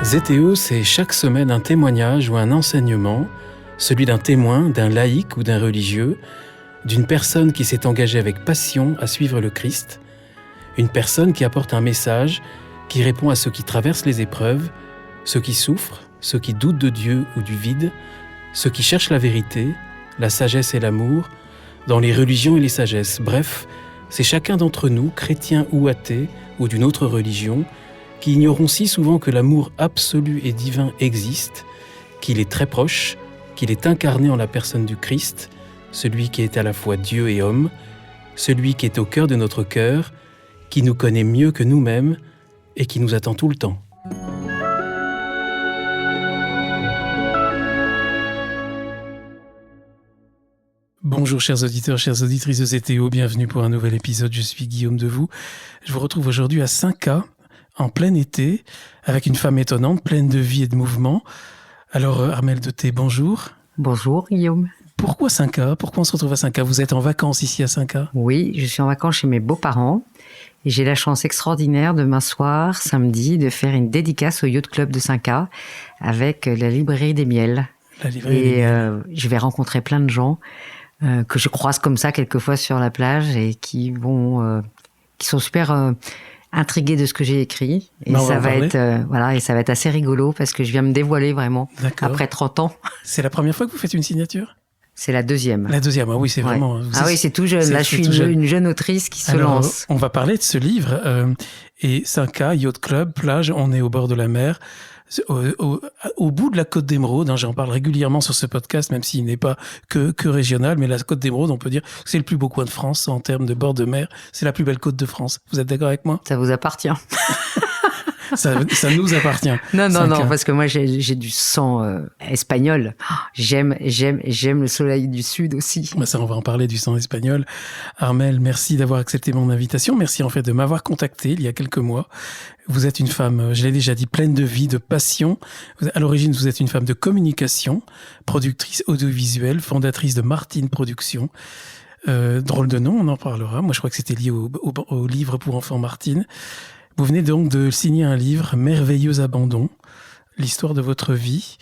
Zétéo, c'est chaque semaine un témoignage ou un enseignement, celui d'un témoin, d'un laïc ou d'un religieux, d'une personne qui s'est engagée avec passion à suivre le Christ, une personne qui apporte un message, qui répond à ceux qui traversent les épreuves, ceux qui souffrent, ceux qui doutent de Dieu ou du vide, ceux qui cherchent la vérité, la sagesse et l'amour, dans les religions et les sagesses. Bref, c'est chacun d'entre nous, chrétien ou athée, ou d'une autre religion, qui ignorons si souvent que l'amour absolu et divin existe, qu'il est très proche, qu'il est incarné en la personne du Christ, celui qui est à la fois Dieu et homme, celui qui est au cœur de notre cœur, qui nous connaît mieux que nous-mêmes et qui nous attend tout le temps. Bonjour chers auditeurs, chères auditrices de Zétéo, bienvenue pour un nouvel épisode, je suis Guillaume Devoux. Je vous retrouve aujourd'hui à 5K, en plein été, avec une femme étonnante, pleine de vie et de mouvement. Alors Armelle de Thé, bonjour. Bonjour Guillaume. Pourquoi 5K ? Pourquoi on se retrouve à 5K ? Vous êtes en vacances ici à 5K ? Oui, je suis en vacances chez mes beaux-parents et j'ai la chance extraordinaire demain soir, samedi, de faire une dédicace au Yacht Club de 5K avec la librairie des Miels. La librairie des Miels. Je vais rencontrer plein de gens que je croise comme ça quelquefois sur la plage et qui sont super intrigués de ce que j'ai écrit. Et ça va être assez rigolo parce que je viens me dévoiler vraiment. D'accord. Après 30 ans. C'est la première fois que vous faites une signature ? C'est la deuxième. La deuxième, ah oui, c'est vraiment... Oui, c'est tout jeune. Là, je suis une jeune autrice qui se lance. On va parler de ce livre. Et 5K, Yacht Club, plage, on est au bord de la mer. Au bout de la Côte d'Émeraude, j'en parle régulièrement sur ce podcast, même s'il n'est pas que régional, mais la Côte d'Émeraude, on peut dire que c'est le plus beau coin de France en termes de bord de mer. C'est la plus belle côte de France. Vous êtes d'accord avec moi ? Ça vous appartient. Ça nous appartient. Non, parce que moi j'ai du sang espagnol. J'aime le soleil du sud aussi. Ça, on va en parler du sang espagnol. Armelle, merci d'avoir accepté mon invitation. Merci en fait de m'avoir contacté il y a quelques mois. Vous êtes une femme, je l'ai déjà dit, pleine de vie, de passion. À l'origine, vous êtes une femme de communication, productrice audiovisuelle, fondatrice de Martine Productions. Drôle de nom, on en parlera. Moi, je crois que c'était lié au livre pour enfants Martine. Vous venez donc de signer un livre, Merveilleux abandon, l'histoire de votre vie.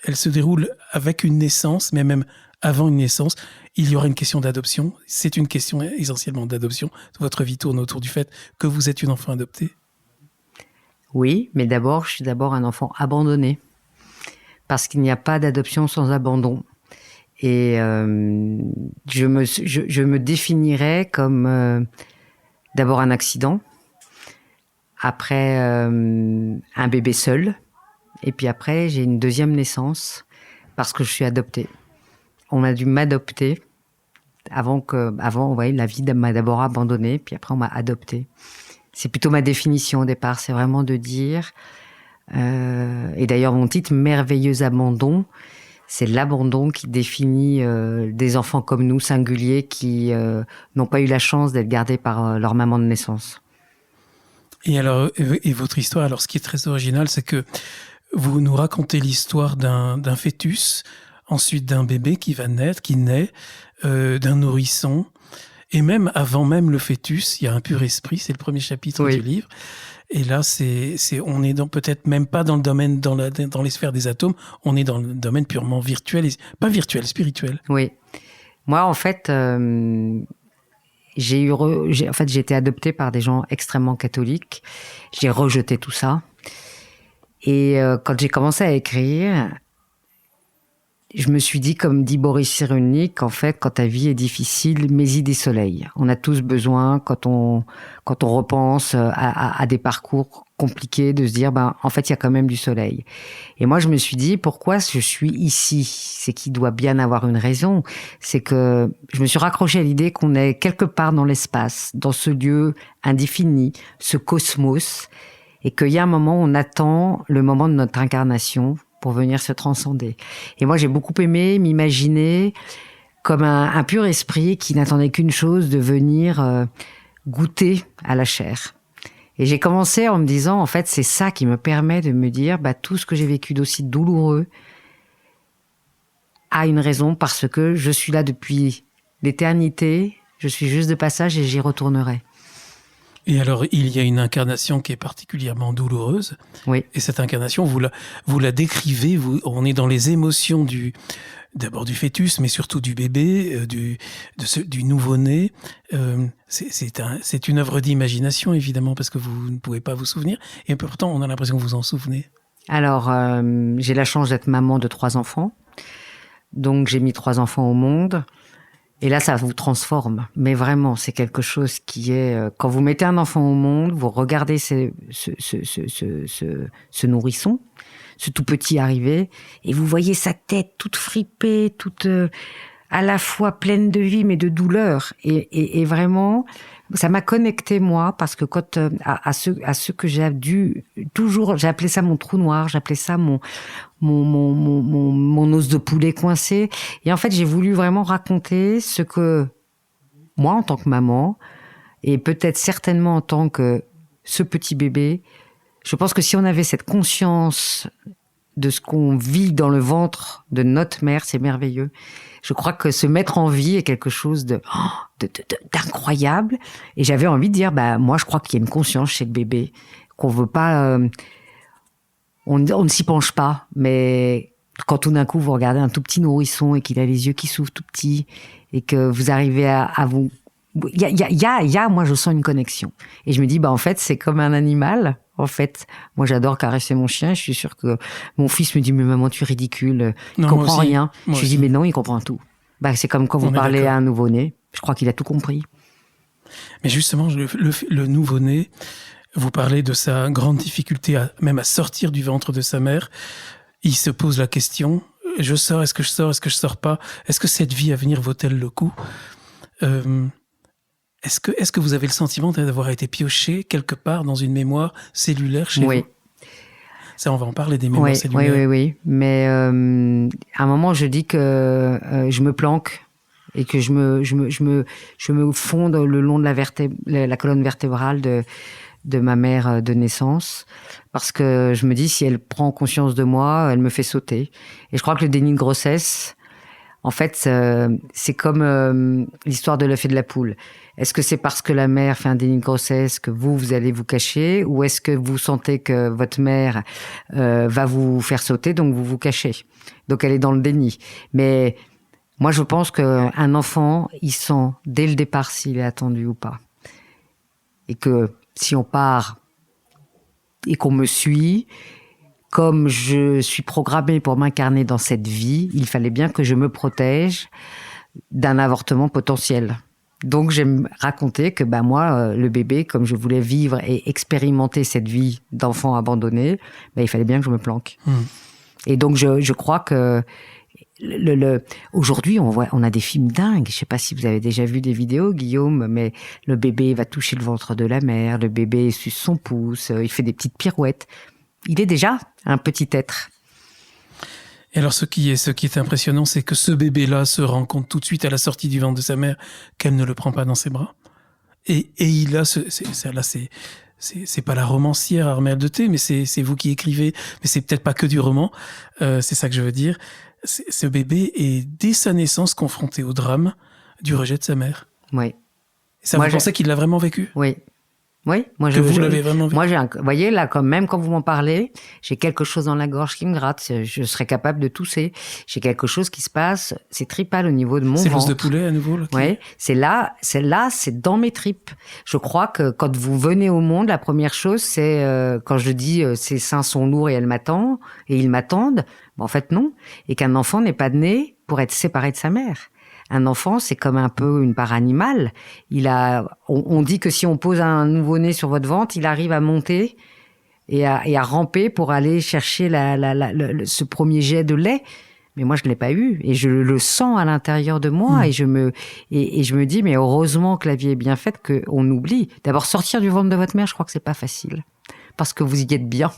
Elle se déroule avec une naissance, mais même avant une naissance. Il y aura une question d'adoption. C'est une question essentiellement d'adoption. Votre vie tourne autour du fait que vous êtes une enfant adoptée. Oui, mais je suis d'abord un enfant abandonné. Parce qu'il n'y a pas d'adoption sans abandon. Et je me définirais comme d'abord un accident. Après, un bébé seul. Et puis après, j'ai une deuxième naissance parce que je suis adoptée. On a dû m'adopter. Avant, la vie m'a d'abord abandonnée, puis après, on m'a adoptée. C'est plutôt ma définition au départ. C'est vraiment de dire... et d'ailleurs, mon titre, Merveilleux abandon, c'est l'abandon qui définit des enfants comme nous, singuliers, qui n'ont pas eu la chance d'être gardés par leur maman de naissance. Et alors, et votre histoire, alors ce qui est très original, c'est que vous nous racontez l'histoire d'un fœtus, ensuite d'un bébé qui naît, d'un nourrisson, et même avant même le fœtus, il y a un pur esprit, c'est le premier chapitre du livre. Et là, on est peut-être même pas dans le domaine, dans les sphères des atomes, on est dans le domaine purement virtuel, pas virtuel, spirituel. Oui. Moi, en fait, j'ai été adoptée par des gens extrêmement catholiques. J'ai rejeté tout ça. Et quand j'ai commencé à écrire, je me suis dit, comme dit Boris Cyrulnik, en fait, quand ta vie est difficile, mets-y des soleils. On a tous besoin, quand on repense à des parcours compliqués, de se dire, en fait, il y a quand même du soleil. Et moi, je me suis dit, pourquoi je suis ici ? C'est qu'il doit bien avoir une raison. C'est que je me suis raccrochée à l'idée qu'on est quelque part dans l'espace, dans ce lieu indéfini, ce cosmos, et qu'il y a un moment où on attend le moment de notre incarnation pour venir se transcender. Et moi, j'ai beaucoup aimé m'imaginer comme un pur esprit qui n'attendait qu'une chose, de venir goûter à la chair. Et j'ai commencé en me disant, en fait, c'est ça qui me permet de me dire, tout ce que j'ai vécu d'aussi douloureux a une raison, parce que je suis là depuis l'éternité, Je suis juste de passage et j'y retournerai. Et alors, il y a une incarnation qui est particulièrement douloureuse. Oui. Et cette incarnation, vous la décrivez, on est dans les émotions d'abord du fœtus, mais surtout du bébé, du nouveau-né. C'est une œuvre d'imagination, évidemment, parce que vous ne pouvez pas vous souvenir. Et pourtant, on a l'impression que vous en souvenez. Alors, j'ai la chance d'être maman de 3 enfants. Donc, j'ai mis 3 enfants au monde. Et là, ça vous transforme. Mais vraiment, c'est quelque chose qui est... quand vous mettez un enfant au monde, vous regardez ce nourrisson, ce tout petit arrivé, et vous voyez sa tête toute fripée, toute à la fois pleine de vie, mais de douleur. Et vraiment, ça m'a connecté, moi, parce que quand à ceux que j'ai dû... Toujours, j'ai appelé ça mon trou noir, j'appelais ça mon os de poulet coincé. Et en fait, j'ai voulu vraiment raconter ce que moi, en tant que maman, et peut-être certainement en tant que ce petit bébé, je pense que si on avait cette conscience de ce qu'on vit dans le ventre de notre mère, c'est merveilleux. Je crois que se mettre en vie est quelque chose d'incroyable. Et j'avais envie de dire, moi, je crois qu'il y a une conscience chez le bébé, qu'on veut pas... On ne s'y penche pas, mais quand tout d'un coup vous regardez un tout petit nourrisson et qu'il a les yeux qui s'ouvrent tout petits et que vous arrivez à vous... moi je sens une connexion. Et je me dis, en fait, c'est comme un animal. En fait, moi j'adore caresser mon chien. Je suis sûre que mon fils me dit, mais maman, tu es ridicule, il comprend rien. Je lui dis, mais non, il comprend tout. C'est comme quand vous parlez à un nouveau-né. Je crois qu'il a tout compris. Mais justement, le nouveau-né... Vous parlez de sa grande difficulté même à sortir du ventre de sa mère. Il se pose la question, je sors, est-ce que je sors pas? Est-ce que cette vie à venir vaut-elle le coup? Est-ce que vous avez le sentiment d'avoir été pioché quelque part dans une mémoire cellulaire chez vous? Ça, on va en parler des mémoires cellulaires. Oui. Mais à un moment, je dis que je me planque et que je me fonde le long de la colonne vertébrale de ma mère de naissance, parce que je me dis, si elle prend conscience de moi, elle me fait sauter. Et je crois que le déni de grossesse, en fait, c'est comme l'histoire de l'œuf et de la poule. Est-ce que c'est parce que la mère fait un déni de grossesse que vous allez vous cacher, ou est-ce que vous sentez que votre mère va vous faire sauter, donc vous vous cachez? Donc elle est dans le déni. Mais moi, je pense qu'un enfant, il sent dès le départ s'il est attendu ou pas. Et que si on part et qu'on me suit, comme je suis programmée pour m'incarner dans cette vie, il fallait bien que je me protège d'un avortement potentiel. Donc, j'aime raconter que moi, le bébé, comme je voulais vivre et expérimenter cette vie d'enfant abandonné, il fallait bien que je me planque. Et donc, je crois que aujourd'hui, on a des films dingues. Je sais pas si vous avez déjà vu des vidéos, Guillaume, mais le bébé va toucher le ventre de la mère, le bébé suce son pouce, il fait des petites pirouettes. Il est déjà un petit être. Et alors, ce qui est impressionnant, c'est que ce bébé-là se rend compte tout de suite à la sortie du ventre de sa mère qu'elle ne le prend pas dans ses bras. Et il a c'est pas la romancière Armelle de Thé, mais c'est vous qui écrivez, mais c'est peut-être pas que du roman. C'est ça que je veux dire. Ce bébé est, dès sa naissance, confronté au drame du rejet de sa mère. Oui. Ça, vous pensez qu'il l'a vraiment vécu? Oui. Oui, vous l'avez vraiment vécu. Moi, vous voyez, là, même quand vous m'en parlez, j'ai quelque chose dans la gorge qui me gratte. Je serais capable de tousser. J'ai quelque chose qui se passe. C'est tripal au niveau de mon ventre. C'est l'os de poulet, à nouveau, là? Oui, c'est dans mes tripes. Je crois que quand vous venez au monde, la première chose, c'est, quand je dis, ses seins sont lourds et ils m'attendent. En fait, non. Et qu'un enfant n'est pas né pour être séparé de sa mère. Un enfant, c'est comme un peu une part animale. On dit que si on pose un nouveau-né sur votre ventre, il arrive à monter et à ramper pour aller chercher ce premier jet de lait. Mais moi, je ne l'ai pas eu. Et je le sens à l'intérieur de moi. Et je me dis, mais heureusement que la vie est bien faite, qu'on oublie. D'abord, sortir du ventre de votre mère, je crois que c'est pas facile. Parce que vous y êtes bien.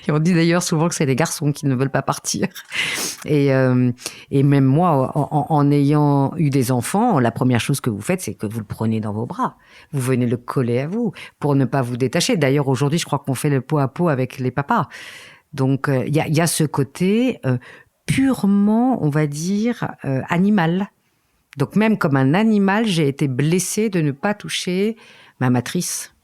Et on dit d'ailleurs souvent que c'est les garçons qui ne veulent pas partir. Et même moi, en ayant eu des enfants, la première chose que vous faites, c'est que vous le prenez dans vos bras. Vous venez le coller à vous pour ne pas vous détacher. D'ailleurs, aujourd'hui, je crois qu'on fait le pot à pot avec les papas. Donc, il y a ce côté purement, on va dire, animal. Donc même comme un animal, j'ai été blessée de ne pas toucher ma matrice.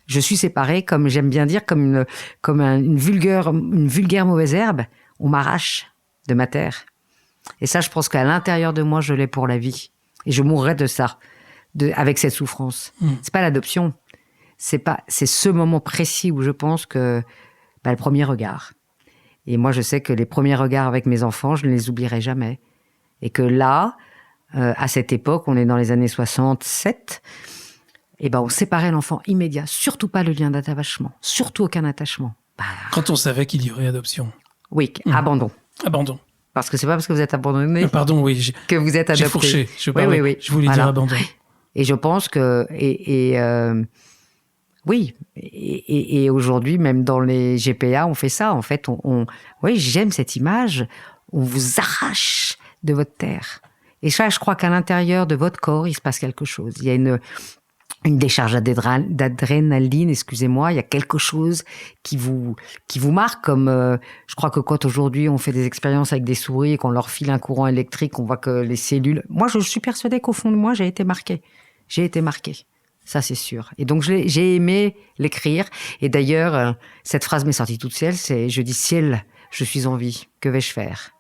Je suis séparée, comme j'aime bien dire, comme une vulgaire mauvaise herbe. On m'arrache de ma terre. Et ça, je pense qu'à l'intérieur de moi, je l'ai pour la vie. Et je mourrai de ça, avec cette souffrance. C'est pas l'adoption. C'est ce moment précis où je pense que le premier regard. Et moi, je sais que les premiers regards avec mes enfants, je ne les oublierai jamais. Et que là, à cette époque, on est dans les années 67, on séparait l'enfant immédiat. Surtout pas le lien d'attachement. Surtout aucun attachement. Quand on savait qu'il y aurait adoption. Oui, abandon. Abandon. Parce que c'est pas parce que vous êtes abandonné pardon, oui, que vous êtes adopté. J'ai fourché. Je voulais voilà. dire abandon. Et je pense que... Oui, et aujourd'hui, même dans les GPA, on fait ça. En fait, oui, j'aime cette image. On vous arrache de votre terre. Et ça, je crois qu'à l'intérieur de votre corps, il se passe quelque chose. Il y a une décharge d'adrénaline, excusez-moi. Il y a quelque chose qui vous marque. Comme je crois que quand aujourd'hui on fait des expériences avec des souris et qu'on leur file un courant électrique, on voit que les cellules. Moi, je suis persuadée qu'au fond de moi, j'ai été marquée. Ça, c'est sûr. Et donc, j'ai aimé l'écrire. Et d'ailleurs, cette phrase m'est sortie toute seule, je dis, ciel, je suis en vie, que vais-je faire?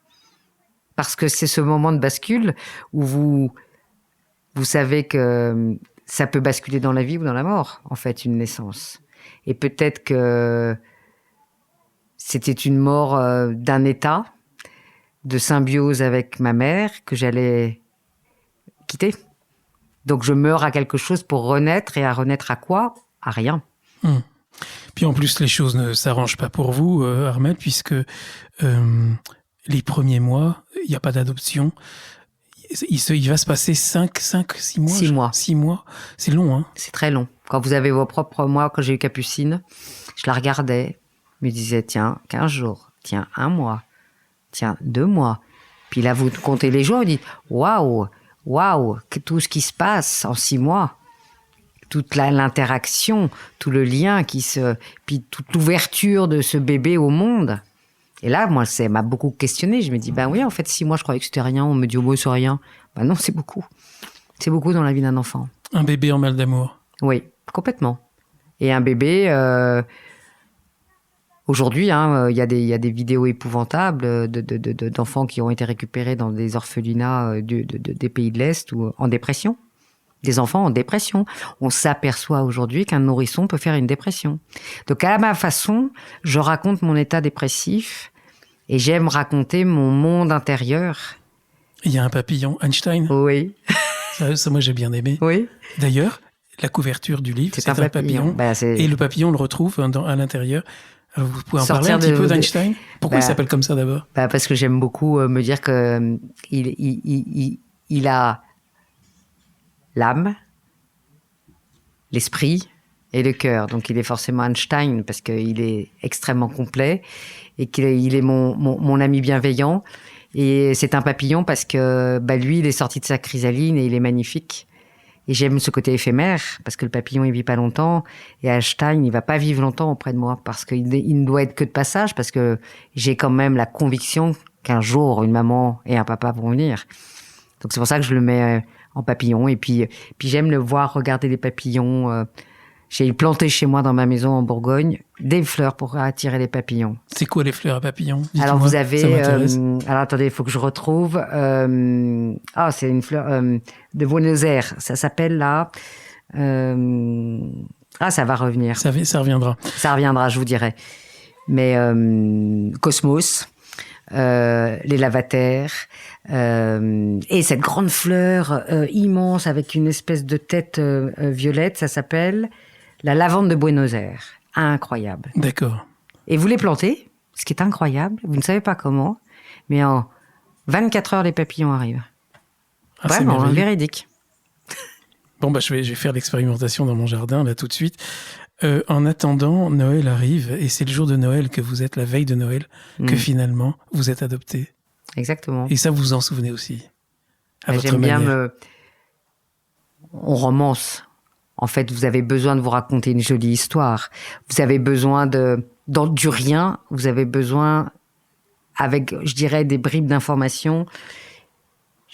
Parce que c'est ce moment de bascule où vous savez que ça peut basculer dans la vie ou dans la mort, en fait, une naissance. Et peut-être que c'était une mort d'un état de symbiose avec ma mère que j'allais quitter. Donc je meurs à quelque chose pour renaître, et à renaître à quoi? À rien. Puis en plus, les choses ne s'arrangent pas pour vous, Armelle, puisque les premiers mois, il n'y a pas d'adoption. Il va se passer 6 mois. 6 mois. C'est long, hein? C'est très long. Quand vous avez vos propres mois, quand j'ai eu Capucine, je la regardais, me disais, tiens, 15 jours, tiens, 1 mois, tiens, 2 mois. Puis là, vous comptez les jours, vous dites, waouh, tout ce qui se passe en 6 mois, toute l'interaction, tout le lien puis toute l'ouverture de ce bébé au monde. Et là, moi, ça m'a beaucoup questionné. Je me dis, oui, en fait, 6 mois, je croyais que c'était rien. On me dit, c'est rien. Non, c'est beaucoup. C'est beaucoup dans la vie d'un enfant. Un bébé en mal d'amour. Oui, complètement. Et un bébé, aujourd'hui, il y a des vidéos épouvantables d'enfants qui ont été récupérés dans des orphelinats des pays de l'Est ou en dépression. Des enfants en dépression. On s'aperçoit aujourd'hui qu'un nourrisson peut faire une dépression. Donc, à ma façon, je raconte mon état dépressif et j'aime raconter mon monde intérieur. Il y a un papillon, Einstein. Oui. Ça, moi, j'ai bien aimé. Oui. D'ailleurs, la couverture du livre, c'est un papillon. Et le papillon, on le retrouve à l'intérieur. Alors, vous pouvez en parler un petit peu d'Einstein? Pourquoi il s'appelle comme ça d'abord? Parce que j'aime beaucoup me dire que il a l'âme, l'esprit et le cœur. Donc il est forcément Einstein parce qu'il est extrêmement complet et qu'il est mon ami bienveillant. Et c'est un papillon parce que lui, il est sorti de sa chrysaline et il est magnifique. Et j'aime ce côté éphémère parce que le papillon, il vit pas longtemps. Et Einstein, il va pas vivre longtemps auprès de moi parce qu'il ne doit être que de passage, parce que j'ai quand même la conviction qu'un jour, une maman et un papa vont venir. Donc c'est pour ça que je le mets en papillon. Et puis j'aime le voir regarder les papillons. J'ai planté chez moi dans ma maison en Bourgogne des fleurs pour attirer les papillons. C'est quoi les fleurs à papillons? Alors vous avez... alors attendez, il faut que je retrouve. C'est une fleur de Buenos Aires. Ça s'appelle là... ça va revenir. Ça reviendra. Ça reviendra, je vous dirai. Mais Cosmos, les lavataires, et cette grande fleur immense avec une espèce de tête violette, ça s'appelle la lavande de Buenos Aires. Incroyable. D'accord. Et vous les plantez, ce qui est incroyable, vous ne savez pas comment, mais en 24 heures, les papillons arrivent. Vraiment, véridique. Bon, je vais faire l'expérimentation dans mon jardin, là, tout de suite. En attendant, Noël arrive, et c'est le jour de Noël que vous êtes, la veille de Noël, que finalement, vous êtes adopté. Exactement. Et ça, vous vous en souvenez aussi, à votre manière. J'aime bien On romance. En fait, vous avez besoin de vous raconter une jolie histoire. Vous avez besoin du rien, vous avez besoin, avec, je dirais, des bribes d'informations.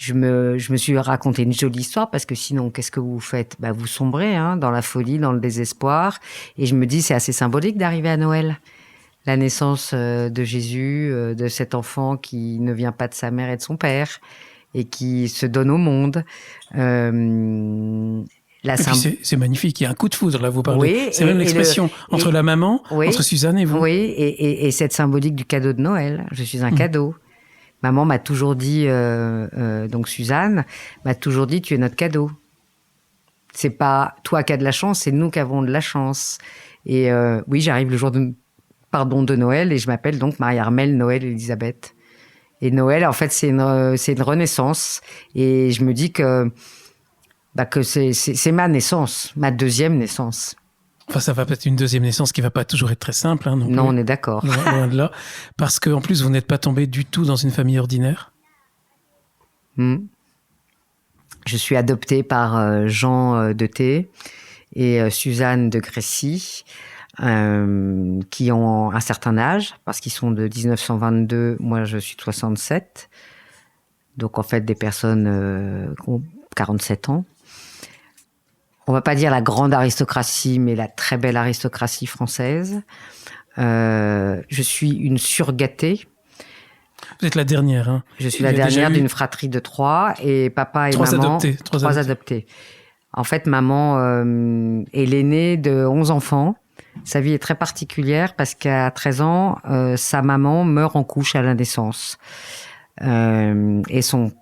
je me suis raconté une jolie histoire parce que sinon, qu'est-ce que vous faites? Vous sombrez dans la folie, dans le désespoir. Et je me dis, c'est assez symbolique d'arriver à Noël. La naissance de Jésus, de cet enfant qui ne vient pas de sa mère et de son père et qui se donne au monde. Et puis c'est magnifique, il y a un coup de foudre, là, vous parlez. Oui, c'est même l'expression entre la maman, entre Suzanne et vous. Oui, et cette symbolique du cadeau de Noël. Je suis un cadeau. Maman m'a toujours dit, donc Suzanne, m'a toujours dit, tu es notre cadeau. C'est pas toi qui as de la chance, c'est nous qui avons de la chance. Et oui, j'arrive le jour de Noël et je m'appelle donc Marie-Armelle Noël Elisabeth. Et Noël, en fait, c'est une renaissance. Et je me dis que c'est ma naissance, ma deuxième naissance. Enfin, ça va être une deuxième naissance qui va pas toujours être très simple. Non, on est d'accord. Loin de là. Parce qu'en plus, vous n'êtes pas tombé du tout dans une famille ordinaire. Je suis adoptée par Jean de Thé et Suzanne de Crécy, qui ont un certain âge, parce qu'ils sont de 1922, moi je suis de 67. Donc en fait, des personnes qui ont 47 ans. On va pas dire la grande aristocratie, mais la très belle aristocratie française. Je suis une surgâtée. Vous êtes la dernière. Hein. Je suis la dernière d'une fratrie de 3 et papa et maman. Trois adoptés. En fait, maman est l'aînée de 11 enfants. Sa vie est très particulière parce qu'à 13 ans, sa maman meurt en couche à la naissance. Et son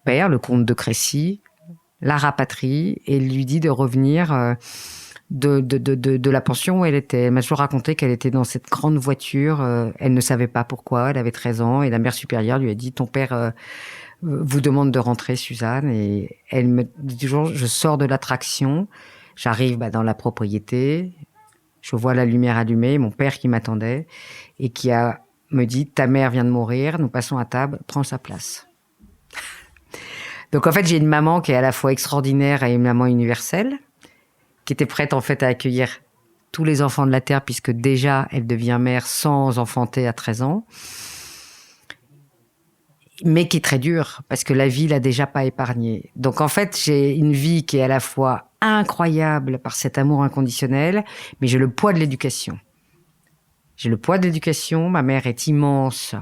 père, le comte de Crécy, la rapatrie et lui dit de revenir de la pension où elle était. Elle m'a toujours raconté qu'elle était dans cette grande voiture. Elle ne savait pas pourquoi. Elle avait 13 ans et la mère supérieure lui a dit « Ton père vous demande de rentrer, Suzanne. » Et elle me dit toujours « Je sors de l'attraction. J'arrive dans la propriété. Je vois la lumière allumée. Mon père qui m'attendait et qui me dit « Ta mère vient de mourir. Nous passons à table. Prends sa place. » Donc en fait, j'ai une maman qui est à la fois extraordinaire et une maman universelle, qui était prête en fait à accueillir tous les enfants de la Terre, puisque déjà elle devient mère sans enfanter à 13 ans, mais qui est très dure, parce que la vie l'a déjà pas épargnée. Donc en fait, j'ai une vie qui est à la fois incroyable par cet amour inconditionnel, mais j'ai le poids de l'éducation. J'ai le poids de l'éducation, ma mère est immense,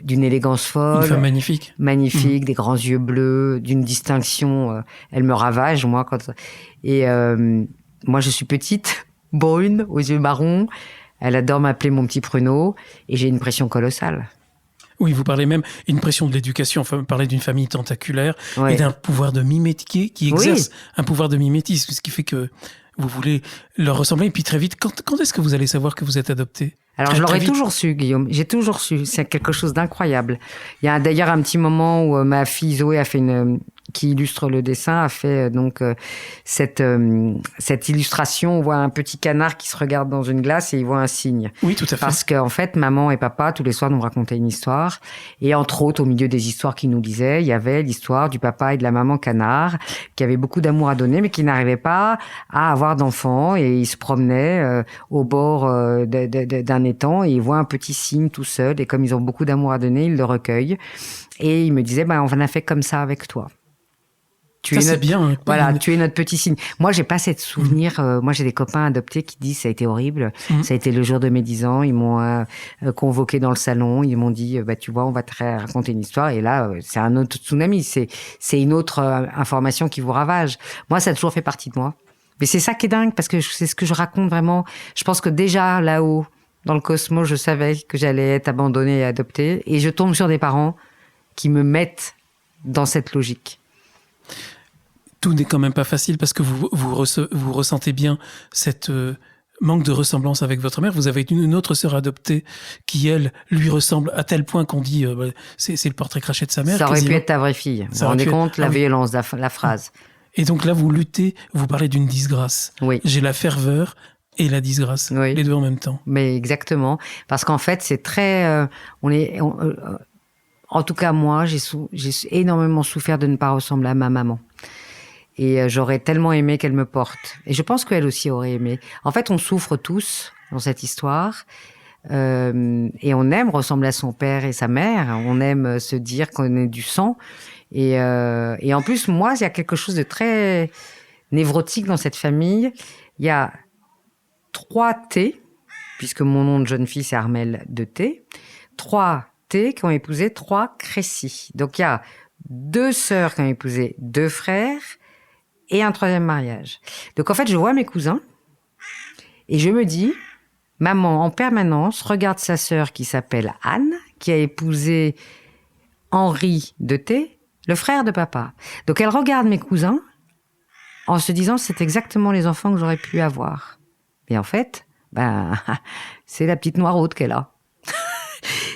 d'une élégance folle. Une femme magnifique. Magnifique, des grands yeux bleus, d'une distinction. Elle me ravage, moi. Moi, je suis petite, brune, aux yeux marrons. Elle adore m'appeler mon petit pruneau. Et j'ai une pression colossale. Oui, vous parlez même une pression de l'éducation. Enfin, vous parlez d'une famille tentaculaire et d'un pouvoir de mimétiquer qui exerce un pouvoir de mimétisme. Ce qui fait que vous voulez leur ressembler. Et puis très vite, quand est-ce que vous allez savoir que vous êtes adopté ? Alors, je l'aurais toujours su, Guillaume. J'ai toujours su. C'est quelque chose d'incroyable. Il y a d'ailleurs un petit moment où ma fille Zoé a fait qui illustre le dessin, a fait cette illustration. On voit un petit canard qui se regarde dans une glace et il voit un cygne. Oui, tout à fait. Parce qu'en fait, maman et papa, tous les soirs, nous racontaient une histoire. Et entre autres, au milieu des histoires qu'ils nous disaient, il y avait l'histoire du papa et de la maman canard, qui avaient beaucoup d'amour à donner, mais qui n'arrivaient pas à avoir d'enfants. Et ils se promenaient au bord d'un étang et ils voient un petit cygne tout seul. Et comme ils ont beaucoup d'amour à donner, ils le recueillent. Et ils me disaient, on en a fait comme ça avec toi. Tu es notre petit cygne. Moi, j'ai pas cette souvenir. Moi, j'ai des copains adoptés qui disent ça a été horrible. Ça a été le jour de mes 10 ans. Ils m'ont convoqué dans le salon. Ils m'ont dit, tu vois, on va te raconter une histoire. Et là, c'est un autre tsunami. C'est une autre information qui vous ravage. Moi, ça a toujours fait partie de moi. Mais c'est ça qui est dingue parce que c'est ce que je raconte vraiment. Je pense que déjà là-haut, dans le cosmos, je savais que j'allais être abandonnée et adoptée. Et je tombe sur des parents qui me mettent dans cette logique. Tout n'est quand même pas facile parce que vous ressentez bien cette manque de ressemblance avec votre mère. Vous avez une autre sœur adoptée qui, elle, lui ressemble à tel point qu'on dit c'est le portrait craché de sa mère. Ça aurait pu être ta vraie fille. Vous vous rendez compte la violence de la phrase. Et donc là, vous luttez, vous parlez d'une disgrâce. Oui. J'ai la ferveur et la disgrâce, les deux en même temps. Mais exactement. Parce qu'en fait, c'est très... en tout cas, moi, j'ai énormément souffert de ne pas ressembler à ma maman. Et j'aurais tellement aimé qu'elle me porte. Et je pense qu'elle aussi aurait aimé. En fait, on souffre tous dans cette histoire. Et on aime ressembler à son père et sa mère. On aime se dire qu'on est du sang. Et en plus, moi, il y a quelque chose de très névrotique dans cette famille. Il y a 3 T, puisque mon nom de jeune fille, c'est Armelle de T. 3 T qui ont épousé 3 Crécy. Donc, il y a 2 sœurs qui ont épousé 2 frères et un 3e mariage. Donc, en fait, je vois mes cousins et je me dis, maman, en permanence, regarde sa sœur qui s'appelle Anne, qui a épousé Henri de T, le frère de papa. Donc, elle regarde mes cousins en se disant, c'est exactement les enfants que j'aurais pu avoir. Et en fait, c'est la petite noiraude qu'elle a.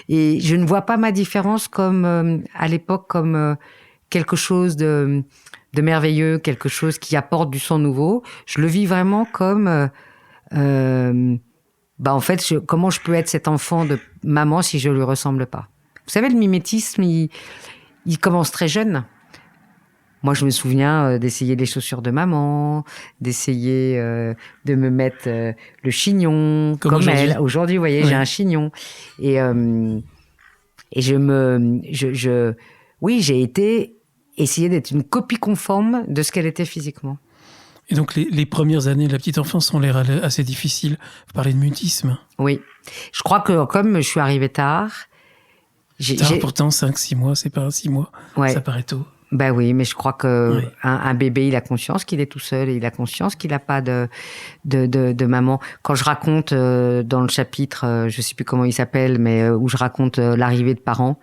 Et je ne vois pas ma différence comme, à l'époque, comme quelque chose de merveilleux, quelque chose qui apporte du sang nouveau. Je le vis vraiment comme, en fait, comment je peux être cet enfant de maman si je lui ressemble pas. Vous savez, le mimétisme, il commence très jeune. Moi, je me souviens d'essayer les chaussures de maman, d'essayer de me mettre le chignon comme elle. Aujourd'hui, vous voyez, oui. J'ai un chignon. Et j'ai été essayer d'être une copie conforme de ce qu'elle était physiquement. Et donc, les premières années de la petite enfance ont l'air assez difficiles. Vous parlez de mutisme. Oui. Je crois que comme je suis arrivée tard... Pourtant, 5-6 mois, c'est pas 6 mois. Ouais. Ça paraît tôt. Ben oui, mais je crois que un bébé, il a conscience qu'il est tout seul et il a conscience qu'il n'a pas de maman. Quand je raconte dans le chapitre, je sais plus comment il s'appelle, mais où je raconte l'arrivée de parents,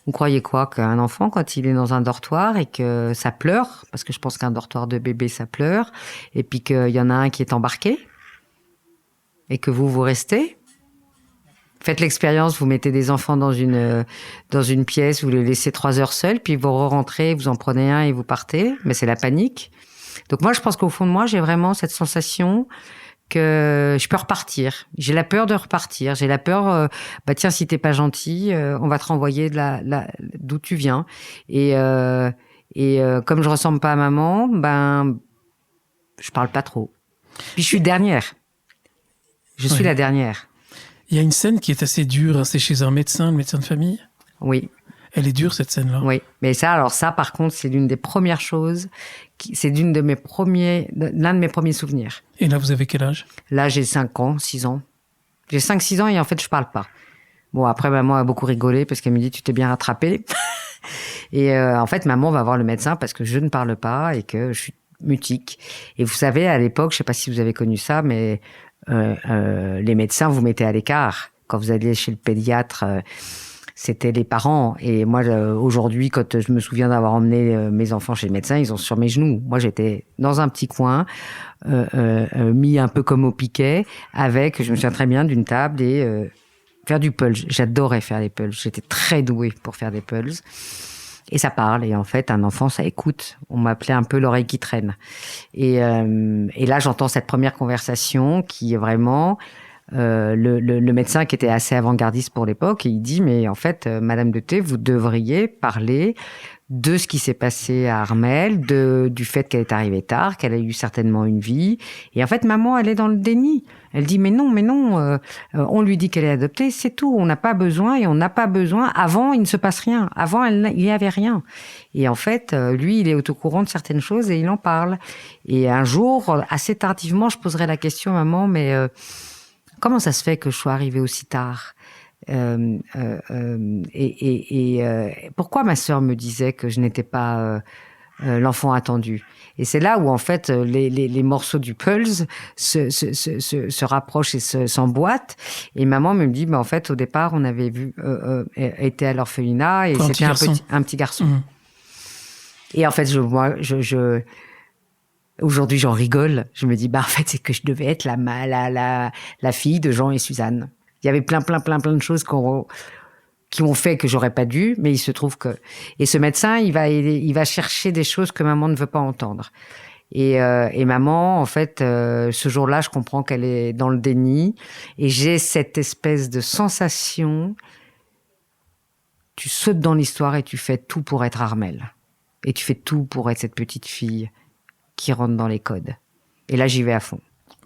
vous croyez quoi? Qu'un enfant, quand il est dans un dortoir et que ça pleure, parce que je pense qu'un dortoir de bébé, ça pleure, et puis qu'il y en a un qui est embarqué, et que vous restez. Faites l'expérience, vous mettez des enfants dans une pièce, vous les laissez 3 heures seuls, puis vous rentrez, vous en prenez un et vous partez. Mais c'est la panique. Donc moi, je pense qu'au fond de moi, j'ai vraiment cette sensation que je peux repartir. J'ai la peur de repartir. J'ai la peur, tiens, si t'es pas gentil, on va te renvoyer d'où tu viens. Et comme je ressemble pas à maman, je parle pas trop. Puis je suis dernière. Je suis la dernière. Il y a une scène qui est assez dure, c'est chez un médecin, le médecin de famille. Oui. Elle est dure, cette scène-là. Oui, mais ça, par contre, c'est l'une des premières choses, c'est l'un de mes premiers souvenirs. Et là, vous avez quel âge? Là, j'ai 5 ans, 6 ans. J'ai 5-6 ans et en fait, je parle pas. Bon, après, maman a beaucoup rigolé parce qu'elle me dit, tu t'es bien rattrapée. Et en fait, maman va voir le médecin parce que je ne parle pas et que je suis mutique. Et vous savez, à l'époque, je sais pas si vous avez connu ça, mais les médecins vous mettaient à l'écart. Quand vous alliez chez le pédiatre, c'était les parents. Et moi, aujourd'hui, quand je me souviens d'avoir emmené mes enfants chez le médecin, ils sont sur mes genoux. Moi, j'étais dans un petit coin, mis un peu comme au piquet, je me souviens très bien d'une table et faire du pulse. J'adorais faire des pulses. J'étais très douée pour faire des pulses. Et ça parle. Et en fait, un enfant, ça écoute. On m'appelait un peu l'oreille qui traîne. Et là, j'entends cette première conversation qui est vraiment le médecin qui était assez avant-gardiste pour l'époque. Et il dit, mais en fait, Madame de T, vous devriez parler de ce qui s'est passé à Armelle, du fait qu'elle est arrivée tard, qu'elle a eu certainement une vie. Et en fait, maman, elle est dans le déni. Elle dit, mais non, on lui dit qu'elle est adoptée, c'est tout. On n'a pas besoin et on n'a pas besoin. Avant, il ne se passe rien. Avant, il n'y avait rien. Et en fait, lui, il est au courant de certaines choses et il en parle. Et un jour, assez tardivement, je poserai la question, maman, mais comment ça se fait que je sois arrivée aussi tard? Pourquoi ma sœur me disait que je n'étais pas l'enfant attendu? Et c'est là où en fait les morceaux du pulse se rapprochent et s'emboîtent. Et maman me dit, en fait au départ on avait été à l'orphelinat et c'était un petit garçon. Mmh. Et en fait aujourd'hui j'en rigole. Je me dis en fait c'est que je devais être la fille de Jean et Suzanne. Il y avait plein de choses qui ont fait que j'aurais pas dû, mais il se trouve que... Et ce médecin, il va chercher des choses que maman ne veut pas entendre. Et maman, en fait, ce jour-là, je comprends qu'elle est dans le déni. Et j'ai cette espèce de sensation... Tu sautes dans l'histoire et tu fais tout pour être Armelle. Et tu fais tout pour être cette petite fille qui rentre dans les codes. Et là, j'y vais à fond.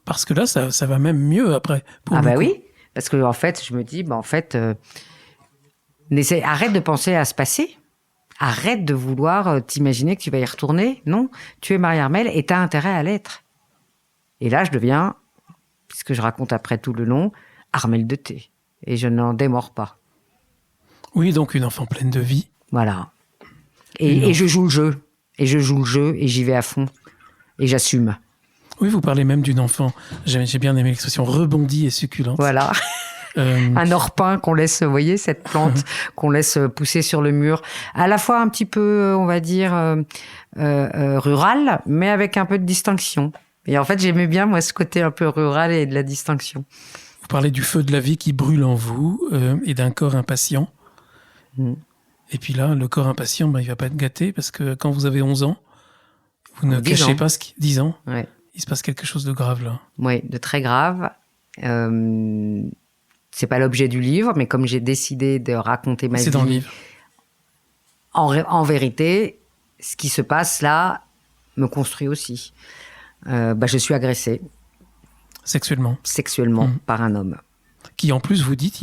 Parce que là, ça va même mieux après. Oui. Parce que en fait, je me dis, arrête de penser à ce passé. Arrête de vouloir t'imaginer que tu vas y retourner. Non, tu es Marie-Armelle et tu as intérêt à l'être. Et là, je deviens, puisque je raconte après tout le long, Armelle de Thé. Et je n'en démords pas. Oui, donc une enfant pleine de vie. Voilà. Et je joue le jeu. Et je joue le jeu et j'y vais à fond. Et j'assume. Oui, vous parlez même d'une enfant, j'ai bien aimé l'expression, rebondie et succulente. Voilà. Un orpin qu'on laisse, vous voyez, cette plante qu'on laisse pousser sur le mur. À la fois un petit peu, on va dire, rural, mais avec un peu de distinction. Et en fait, j'aimais bien, moi, ce côté un peu rural et de la distinction. Vous parlez du feu de la vie qui brûle en vous et d'un corps impatient. Et puis là, le corps impatient, il ne va pas être gâté parce que quand vous avez 11 ans, vous ne cachez pas 10 ans. Ouais. Il se passe quelque chose de grave là. Oui, de très grave. C'est pas l'objet du livre, mais comme j'ai décidé de raconter ma vie. C'est dans le livre. En vérité, ce qui se passe là me construit aussi. Je suis agressée. Sexuellement. Par un homme. Qui en plus, vous dites,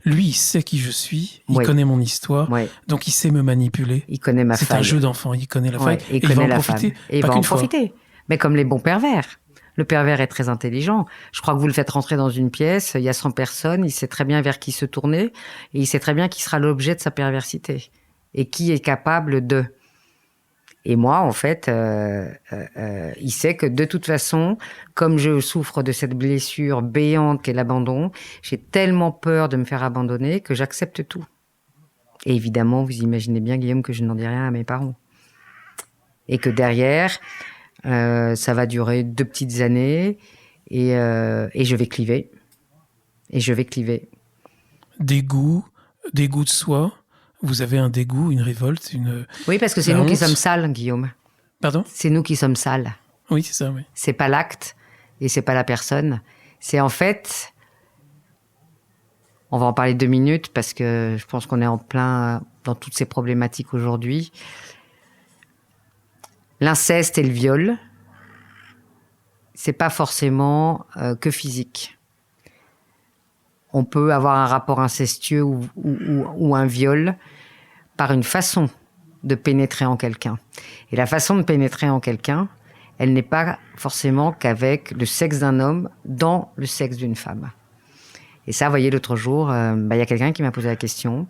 lui, il sait qui je suis, il connaît mon histoire, donc il sait me manipuler. Il connaît ma faille. C'est un jeu d'enfant, il connaît la faille, et il va en profiter. Et il va en profiter. Mais comme les bons pervers. Le pervers est très intelligent. Je crois que vous le faites rentrer dans une pièce, il y a 100 personnes, il sait très bien vers qui se tourner, et il sait très bien qui sera l'objet de sa perversité. Et qui est capable de... Et moi, en fait, il sait que de toute façon, comme je souffre de cette blessure béante qu'est l'abandon, j'ai tellement peur de me faire abandonner que j'accepte tout. Et évidemment, vous imaginez bien, Guillaume, que je n'en dis rien à mes parents. Et que derrière, ça va durer 2 petites années et je vais cliver. Dégoût de soi. Vous avez un dégoût, une révolte, Oui, parce que c'est nous qui sommes sales, Guillaume. Pardon ? C'est nous qui sommes sales. Oui, c'est ça, oui. C'est pas l'acte et c'est pas la personne. C'est en fait... On va en parler 2 minutes parce que je pense qu'on est en plein dans toutes ces problématiques aujourd'hui. L'inceste et le viol, c'est pas forcément que physique. On peut avoir un rapport incestueux ou un viol par une façon de pénétrer en quelqu'un. Et la façon de pénétrer en quelqu'un, elle n'est pas forcément qu'avec le sexe d'un homme dans le sexe d'une femme. Et ça, vous voyez, l'autre jour, y a quelqu'un qui m'a posé la question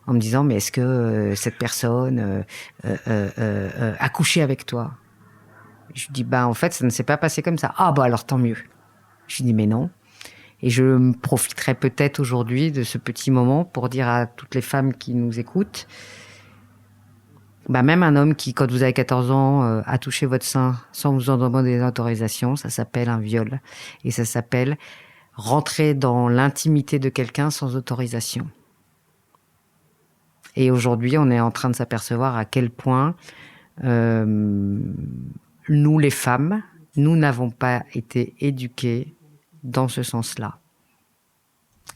en me disant « Mais est-ce que cette personne a couché avec toi ?» Je lui dis « En fait, ça ne s'est pas passé comme ça. »« Ah, alors tant mieux. » Je lui dis « Mais non. » Et je profiterai peut-être aujourd'hui de ce petit moment pour dire à toutes les femmes qui nous écoutent, même un homme qui, quand vous avez 14 ans, a touché votre sein sans vous en demander l'autorisation, ça s'appelle un viol. Et ça s'appelle rentrer dans l'intimité de quelqu'un sans autorisation. Et aujourd'hui, on est en train de s'apercevoir à quel point nous, les femmes, nous n'avons pas été éduquées dans ce sens-là.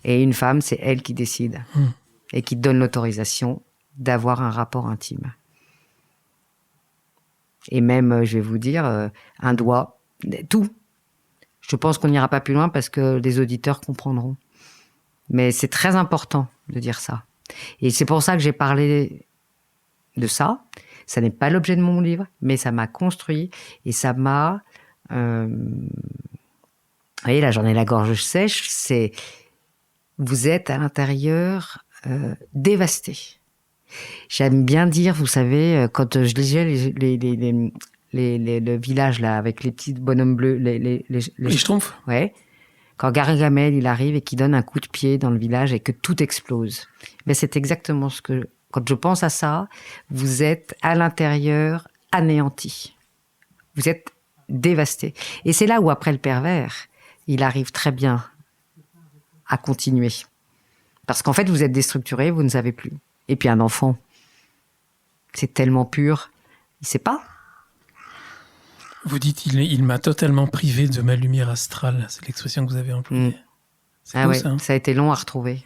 Et une femme, c'est elle qui décide et qui donne l'autorisation d'avoir un rapport intime. Et même, je vais vous dire, un doigt, tout. Je pense qu'on n'ira pas plus loin parce que les auditeurs comprendront. Mais c'est très important de dire ça. Et c'est pour ça que j'ai parlé de ça. Ça n'est pas l'objet de mon livre, mais ça m'a construit et ça m'a... Vous voyez, là, j'en ai la gorge sèche. C'est... Vous êtes à l'intérieur dévasté. J'aime bien dire, vous savez, quand je lisais le village là avec les petits bonhommes bleus, les Schtroumpfs. Ouais. Quand Gargamel il arrive et qu'il donne un coup de pied dans le village et que tout explose. Mais c'est exactement ce que quand je pense à ça, vous êtes à l'intérieur anéanti. Vous êtes dévasté. Et c'est là où après le pervers, il arrive très bien à continuer. Parce qu'en fait, vous êtes déstructuré, vous ne savez plus. Et puis un enfant, c'est tellement pur, il ne sait pas. Vous dites, il m'a totalement privé de ma lumière astrale. C'est l'expression que vous avez employée. C'est beau, ouais, ça a été long à retrouver.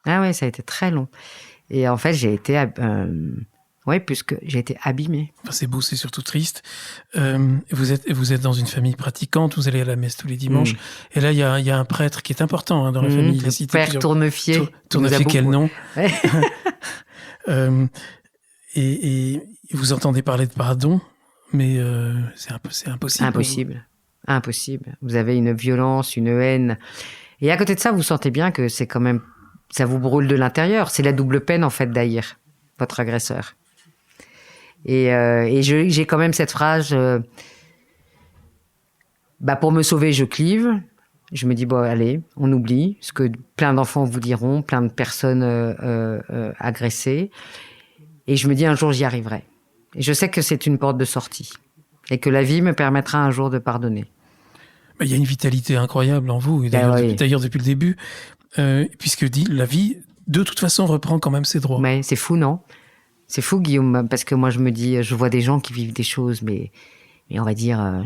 Ah ouais, ça a été très long. Et en fait, j'ai été Oui, puisque j'ai été abîmée. Enfin, c'est beau, c'est surtout triste. Vous êtes dans une famille pratiquante, vous allez à la messe tous les dimanches. Et là, il y a un prêtre qui est important dans la famille. Il a cité Père Tournefier. Tournefier, quel nom? Et vous entendez parler de pardon, mais c'est impossible. Impossible. Vous avez une violence, une haine. Et à côté de ça, vous sentez bien que c'est quand même... Ça vous brûle de l'intérieur. C'est la double peine, en fait, d'haïr votre agresseur. Et j'ai quand même cette phrase... pour me sauver, je clive. Je me dis, bon, allez, on oublie ce que plein d'enfants vous diront, plein de personnes agressées. Et je me dis, un jour, j'y arriverai. Et je sais que c'est une porte de sortie. Et que la vie me permettra un jour de pardonner. Il y a une vitalité incroyable en vous. Et d'ailleurs, depuis le début, puisque la vie, de toute façon, reprend quand même ses droits. Mais c'est fou, non? C'est fou, Guillaume, parce que moi, je me dis, je vois des gens qui vivent des choses, mais on va dire,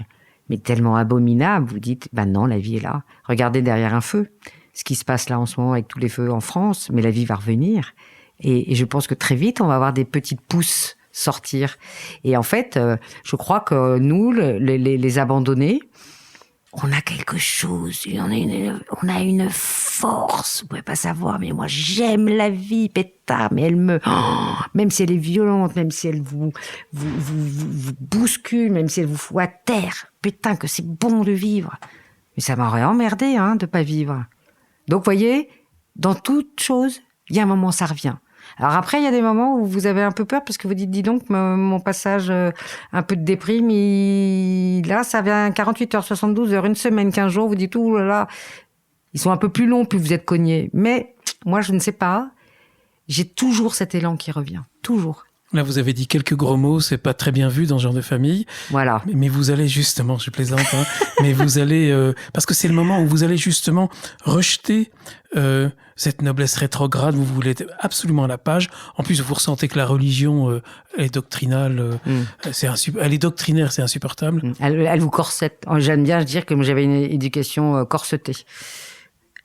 mais tellement abominables. Vous dites, non, la vie est là. Regardez derrière un feu. Ce qui se passe là en ce moment avec tous les feux en France, mais la vie va revenir. Et je pense que très vite, on va avoir des petites pousses sortir. Et en fait, je crois que nous, les abandonnés, on a quelque chose, on a une force, vous pouvez pas savoir, mais moi j'aime la vie, pétard, mais même si elle est violente, même si elle vous bouscule, même si elle vous fout à terre, putain que c'est bon de vivre. Mais ça m'aurait emmerdé, de pas vivre. Donc, voyez, dans toute chose, il y a un moment, ça revient. Alors après, il y a des moments où vous avez un peu peur parce que vous dites, dis donc, mon passage un peu de déprime, là, ça vient 48 heures, 72 heures, une semaine, 15 jours. Vous dites, ouh là là, ils sont un peu plus longs, plus vous êtes cognés. Mais moi, je ne sais pas. J'ai toujours cet élan qui revient. Toujours. Là, vous avez dit quelques gros mots, c'est pas très bien vu dans ce genre de famille. Voilà. Mais vous allez justement, je plaisante, mais vous allez, parce que c'est le moment où vous allez justement rejeter cette noblesse rétrograde, vous voulez être absolument à la page. En plus, vous ressentez que la religion est doctrinale, elle est doctrinaire, c'est insupportable. Elle vous corsette. J'aime bien dire que j'avais une éducation corsetée.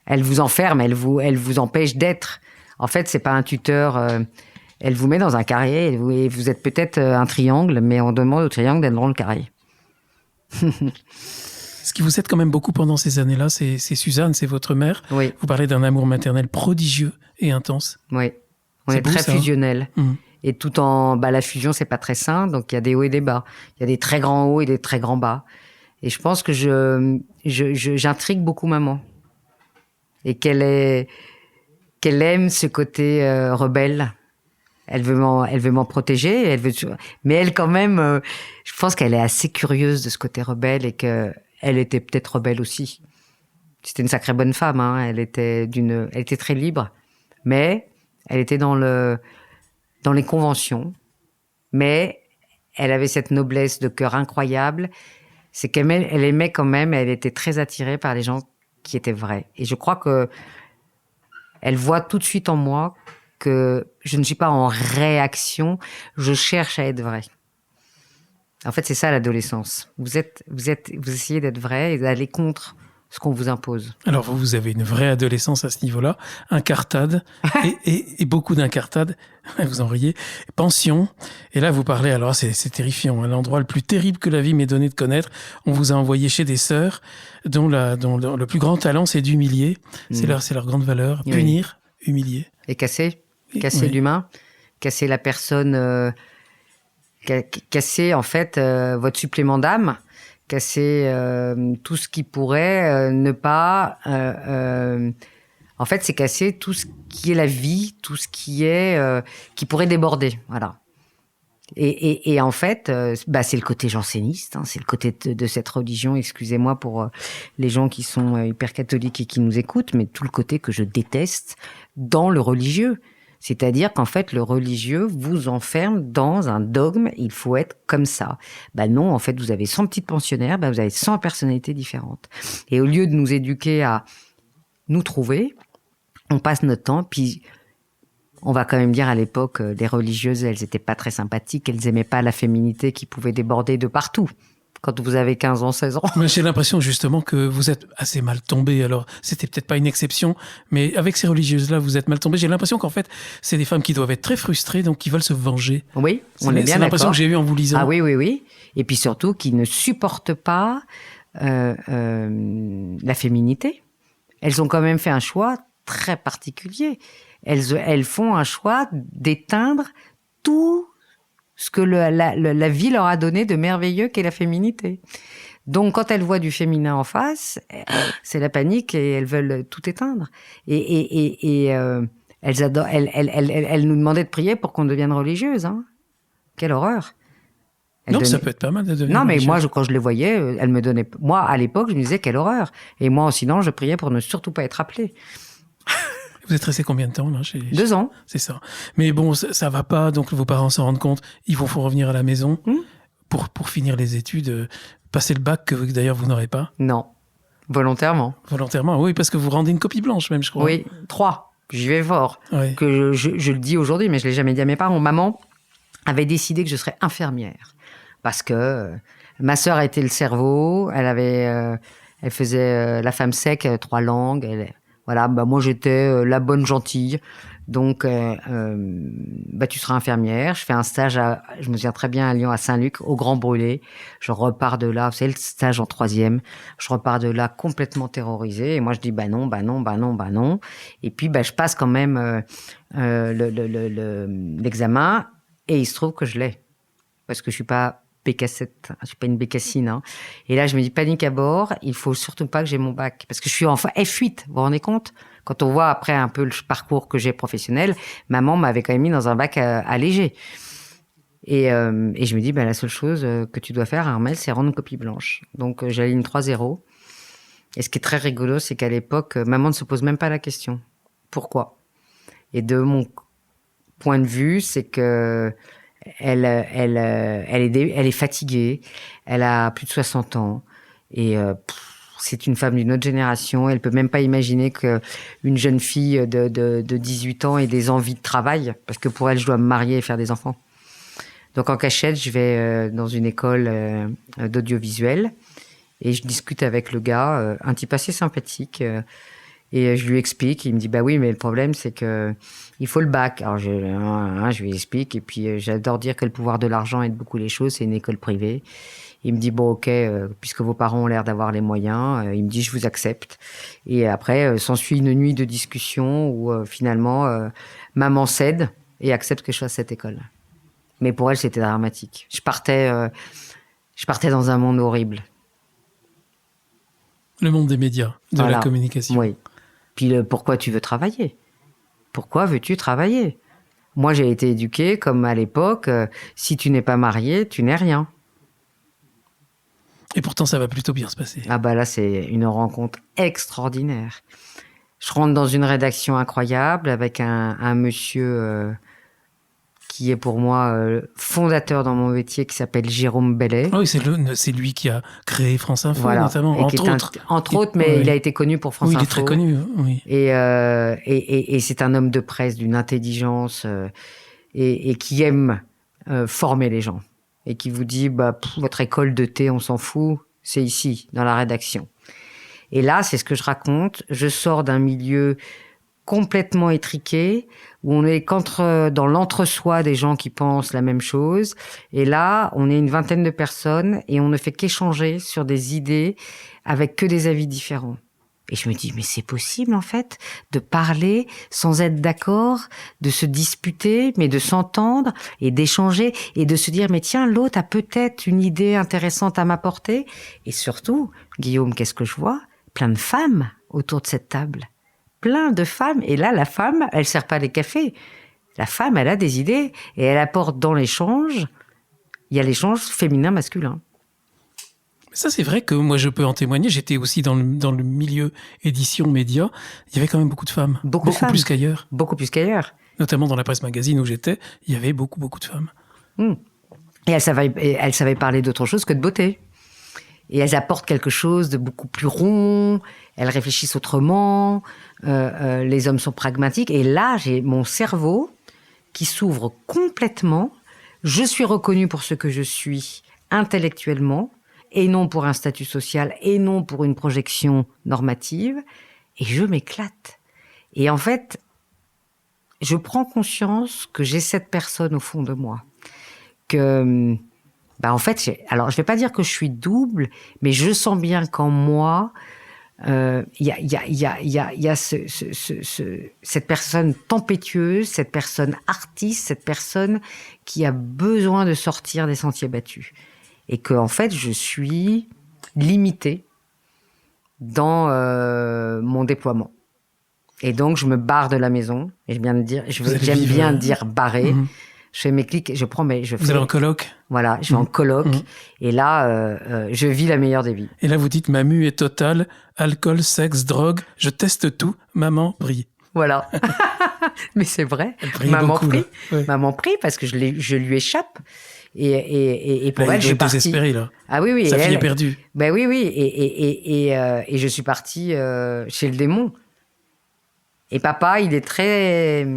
Elle vous enferme, elle vous empêche d'être. En fait, c'est pas un tuteur... Elle vous met dans un carré et vous êtes peut-être un triangle, mais on demande au triangle d'être dans le carré. Ce qui vous aide quand même beaucoup pendant ces années-là, c'est Suzanne, c'est votre mère. Oui. Vous parlez d'un amour maternel prodigieux et intense. Oui. On est très fusionnel. Mmh. Et tout en... la fusion, c'est pas très sain, donc il y a des hauts et des bas. Il y a des très grands hauts et des très grands bas. Et je pense que j'intrigue beaucoup maman. Et qu'elle aime ce côté rebelle. Elle veut m'en protéger, mais elle quand même, je pense qu'elle est assez curieuse de ce côté rebelle et que elle était peut-être rebelle aussi. C'était une sacrée bonne femme, elle était très libre, mais elle était dans les conventions, mais elle avait cette noblesse de cœur incroyable. C'est qu'elle aimait quand même, elle était très attirée par les gens qui étaient vrais. Et je crois que elle voit tout de suite en moi que je ne suis pas en réaction, je cherche à être vrai. En fait, c'est ça l'adolescence. Vous essayez d'être vrai et d'aller contre ce qu'on vous impose. Alors vous avez une vraie adolescence à ce niveau-là, incartade et beaucoup d'incartade. Vous en riez. Pension. Et là, vous parlez. Alors c'est terrifiant. L'endroit le plus terrible que la vie m'ait donné de connaître. On vous a envoyé chez des sœurs dont le plus grand talent, c'est d'humilier. C'est leur grande valeur. Punir, humilier et casser l'humain, casser la personne, casser en fait votre supplément d'âme, casser tout ce qui pourrait ne pas... en fait, c'est casser tout ce qui est la vie, tout ce qui est qui pourrait déborder, voilà. Et en fait, c'est le côté janséniste, c'est le côté de cette religion, excusez-moi pour les gens qui sont hyper catholiques et qui nous écoutent, mais tout le côté que je déteste dans le religieux. C'est-à-dire qu'en fait, le religieux vous enferme dans un dogme, il faut être comme ça. Non, en fait, vous avez 100 petites pensionnaires, vous avez 100 personnalités différentes. Et au lieu de nous éduquer à nous trouver, on passe notre temps, puis on va quand même dire à l'époque, les religieuses, elles étaient pas très sympathiques, elles aimaient pas la féminité qui pouvait déborder de partout. quand vous avez 15 ans, 16 ans. Mais j'ai l'impression justement que vous êtes assez mal tombé. Alors, c'était peut-être pas une exception, mais avec ces religieuses-là, vous êtes mal tombé. J'ai l'impression qu'en fait, c'est des femmes qui doivent être très frustrées, donc qui veulent se venger. Oui, on est bien d'accord. C'est l'impression que j'ai eue en vous lisant. Ah oui, oui, oui. Et puis surtout, qui ne supportent pas la féminité. Elles ont quand même fait un choix très particulier. Elles font un choix d'éteindre tout ce que la vie leur a donné de merveilleux qu'est la féminité. Donc, quand elles voient du féminin en face, c'est la panique et elles veulent tout éteindre. Et elles nous demandaient de prier pour qu'on devienne religieuse. Hein. Quelle horreur! Non, ça peut être pas mal de devenir Non, mais religieuse. moi, quand je les voyais, elles me donnaient... Moi, à l'époque, je me disais, quelle horreur! Et moi, sinon, je priais pour ne surtout pas être appelée. Vous êtes resté combien de temps là 2 ans. C'est ça. Mais bon, ça va pas, donc vos parents s'en rendent compte. Il faut revenir à la maison pour finir les études, passer le bac que d'ailleurs vous n'aurez pas. Non, volontairement. Volontairement, oui, parce que vous rendez une copie blanche même, je crois. Oui, 3. J'y vais fort. Oui. Que je le dis aujourd'hui, mais je l'ai jamais dit à mes parents. Maman avait décidé que je serais infirmière parce que ma sœur était le cerveau. Elle faisait la femme sec, 3 langues. Voilà, moi j'étais la bonne gentille. Donc, tu seras infirmière. Je fais un stage, je me souviens très bien, à Lyon, à Saint-Luc, au Grand Brûlé. Je repars de là, c'est le stage en 3e. Je repars de là complètement terrorisée. Et moi, je dis, non. Et puis, je passe quand même l'examen. Et il se trouve que je l'ai. Parce que je suis pas bécassette, je suis pas une bécassine. Hein. Et là, je me dis, panique à bord, il faut surtout pas que j'ai mon bac. Parce que je suis en F8, vous vous rendez compte ? Quand on voit après un peu le parcours que j'ai professionnel, maman m'avait quand même mis dans un bac allégé. Et je me dis, la seule chose que tu dois faire, Armelle, c'est rendre une copie blanche. Donc, j'aligne 3-0. Et ce qui est très rigolo, c'est qu'à l'époque, maman ne se pose même pas la question. Pourquoi ? Et de mon point de vue, c'est que elle est fatiguée, elle a plus de 60 ans, et c'est une femme d'une autre génération. Elle peut même pas imaginer qu'une jeune fille de 18 ans ait des envies de travail, parce que pour elle, je dois me marier et faire des enfants. Donc en cachette, je vais dans une école d'audiovisuel, et je discute avec le gars, un type assez sympathique, et je lui explique. Il me dit, oui, mais le problème, c'est que il faut le bac. Alors je lui explique, et puis j'adore dire que le pouvoir de l'argent aide beaucoup les choses, c'est une école privée. Il me dit, ok, puisque vos parents ont l'air d'avoir les moyens, il me dit, je vous accepte. Et après, s'ensuit une nuit de discussion où finalement, maman cède et accepte que je fasse cette école. Mais pour elle, c'était dramatique. Je partais dans un monde horrible. Le monde des médias, de la communication. Oui. Puis pourquoi tu veux travailler ? Pourquoi veux-tu travailler ? Moi, j'ai été éduquée comme à l'époque, si tu n'es pas marié, tu n'es rien. Et pourtant, ça va plutôt bien se passer. Ah là, c'est une rencontre extraordinaire. Je rentre dans une rédaction incroyable avec un monsieur qui est pour moi fondateur dans mon métier, qui s'appelle Jérôme Bellet. Ah oui, c'est lui qui a créé France Info, voilà. notamment, entre autres, mais il a été connu pour France Info. Oui, il est très connu, oui. Et c'est un homme de presse d'une intelligence et qui aime former les gens. Et qui vous dit, votre école de thé, on s'en fout, c'est ici, dans la rédaction. Et là, c'est ce que je raconte. Je sors d'un milieu complètement étriqué, où on est dans l'entre-soi des gens qui pensent la même chose. Et là, on est une vingtaine de personnes et on ne fait qu'échanger sur des idées avec que des avis différents. Et je me dis, mais c'est possible en fait de parler sans être d'accord, de se disputer, mais de s'entendre et d'échanger et de se dire, mais tiens, l'autre a peut-être une idée intéressante à m'apporter. Et surtout, Guillaume, qu'est-ce que je vois ? Plein de femmes autour de cette table. Plein de femmes. Et là, la femme, elle sert pas les cafés. La femme, elle a des idées et elle apporte dans l'échange. Il y a l'échange féminin-masculin. Ça, c'est vrai que moi, je peux en témoigner. J'étais aussi dans le milieu édition, média. Il y avait quand même beaucoup de femmes. Beaucoup plus qu'ailleurs. Beaucoup plus qu'ailleurs. Notamment dans la presse magazine où j'étais, il y avait beaucoup de femmes. Et elles savaient parler d'autre chose que de beauté. Et elles apportent quelque chose de beaucoup plus rond. Elles réfléchissent autrement. Les hommes sont pragmatiques. Et là, j'ai mon cerveau qui s'ouvre complètement. Je suis reconnue pour ce que je suis intellectuellement. et non pour un statut social, et non pour une projection normative. Et je m'éclate. Et en fait, je prends conscience que j'ai cette personne au fond de moi. Que, en fait, alors je vais pas dire que je suis double, mais je sens bien qu'en moi, il y a cette personne tempétueuse, cette personne artiste, cette personne qui a besoin de sortir des sentiers battus. Et que, en fait, je suis limitée dans mon déploiement. Et donc, je me barre de la maison. Et j'aime bien dire barrer. Mm-hmm. Je fais mes clics, Vous allez en coloc. Voilà, je vais en coloc. Et là, je vis la meilleure des vies. Et là, vous dites, ma mue est totale. Alcool, sexe, drogue. Je teste tout. Maman, brille. Voilà. Mais c'est vrai. Maman prie. Ouais. Maman prie parce que je lui échappe. Et pour elle, je suis partie. Désespérée, là. Ah oui. Sa fille est perdue. Ben oui. Et je suis partie chez le démon. Et papa, il est très...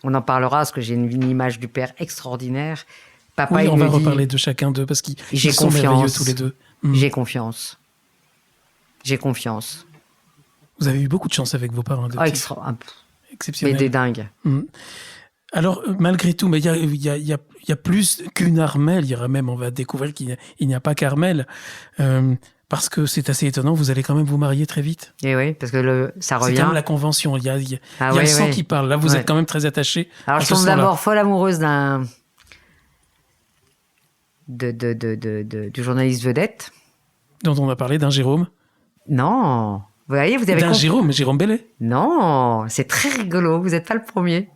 On en parlera parce que j'ai une image du père extraordinaire. Papa, oui, on va reparler de chacun d'eux parce qu'ils sont merveilleux tous les deux. J'ai confiance. Vous avez eu beaucoup de chance avec vos parents. Exceptionnel. Mais des dingues. Alors, malgré tout, mais il y a plus qu'une Armelle. On va découvrir qu'il n'y a pas qu'Armelle. Parce que c'est assez étonnant, vous allez quand même vous marier très vite. Et oui, parce que ça revient. C'est quand même la convention, il y a le sang qui parle. Là, vous êtes quand même très attaché. Alors, je tombe d'abord folle amoureuse du journaliste vedette. Dont on a parlé, d'un Jérôme. Non, vous avez Jérôme Bellet. Non, c'est très rigolo, vous n'êtes pas le premier.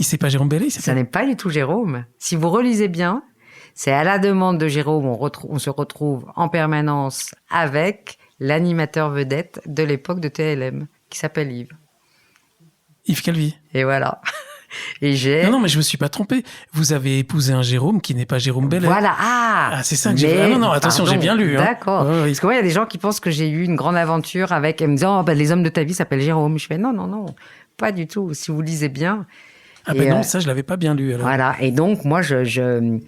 C'est pas Jérôme Bellet, ça n'est pas du tout Jérôme. Si vous relisez bien, c'est à la demande de Jérôme, on se retrouve en permanence avec l'animateur vedette de l'époque de TLM, qui s'appelle Yves. Yves Calvi. Et voilà. Et Non, mais je me suis pas trompé. Vous avez épousé un Jérôme qui n'est pas Jérôme Bellet. Voilà. C'est ça que j'ai... Non, attention, j'ai bien lu. D'accord. Ouais. Parce que moi, il y a des gens qui pensent que j'ai eu une grande aventure avec... Ils me disent, les hommes de ta vie s'appellent Jérôme. Je fais, non, pas du tout. Si vous lisez bien... non, ça, je l'avais pas bien lu. Alors. Voilà. Et donc, moi, je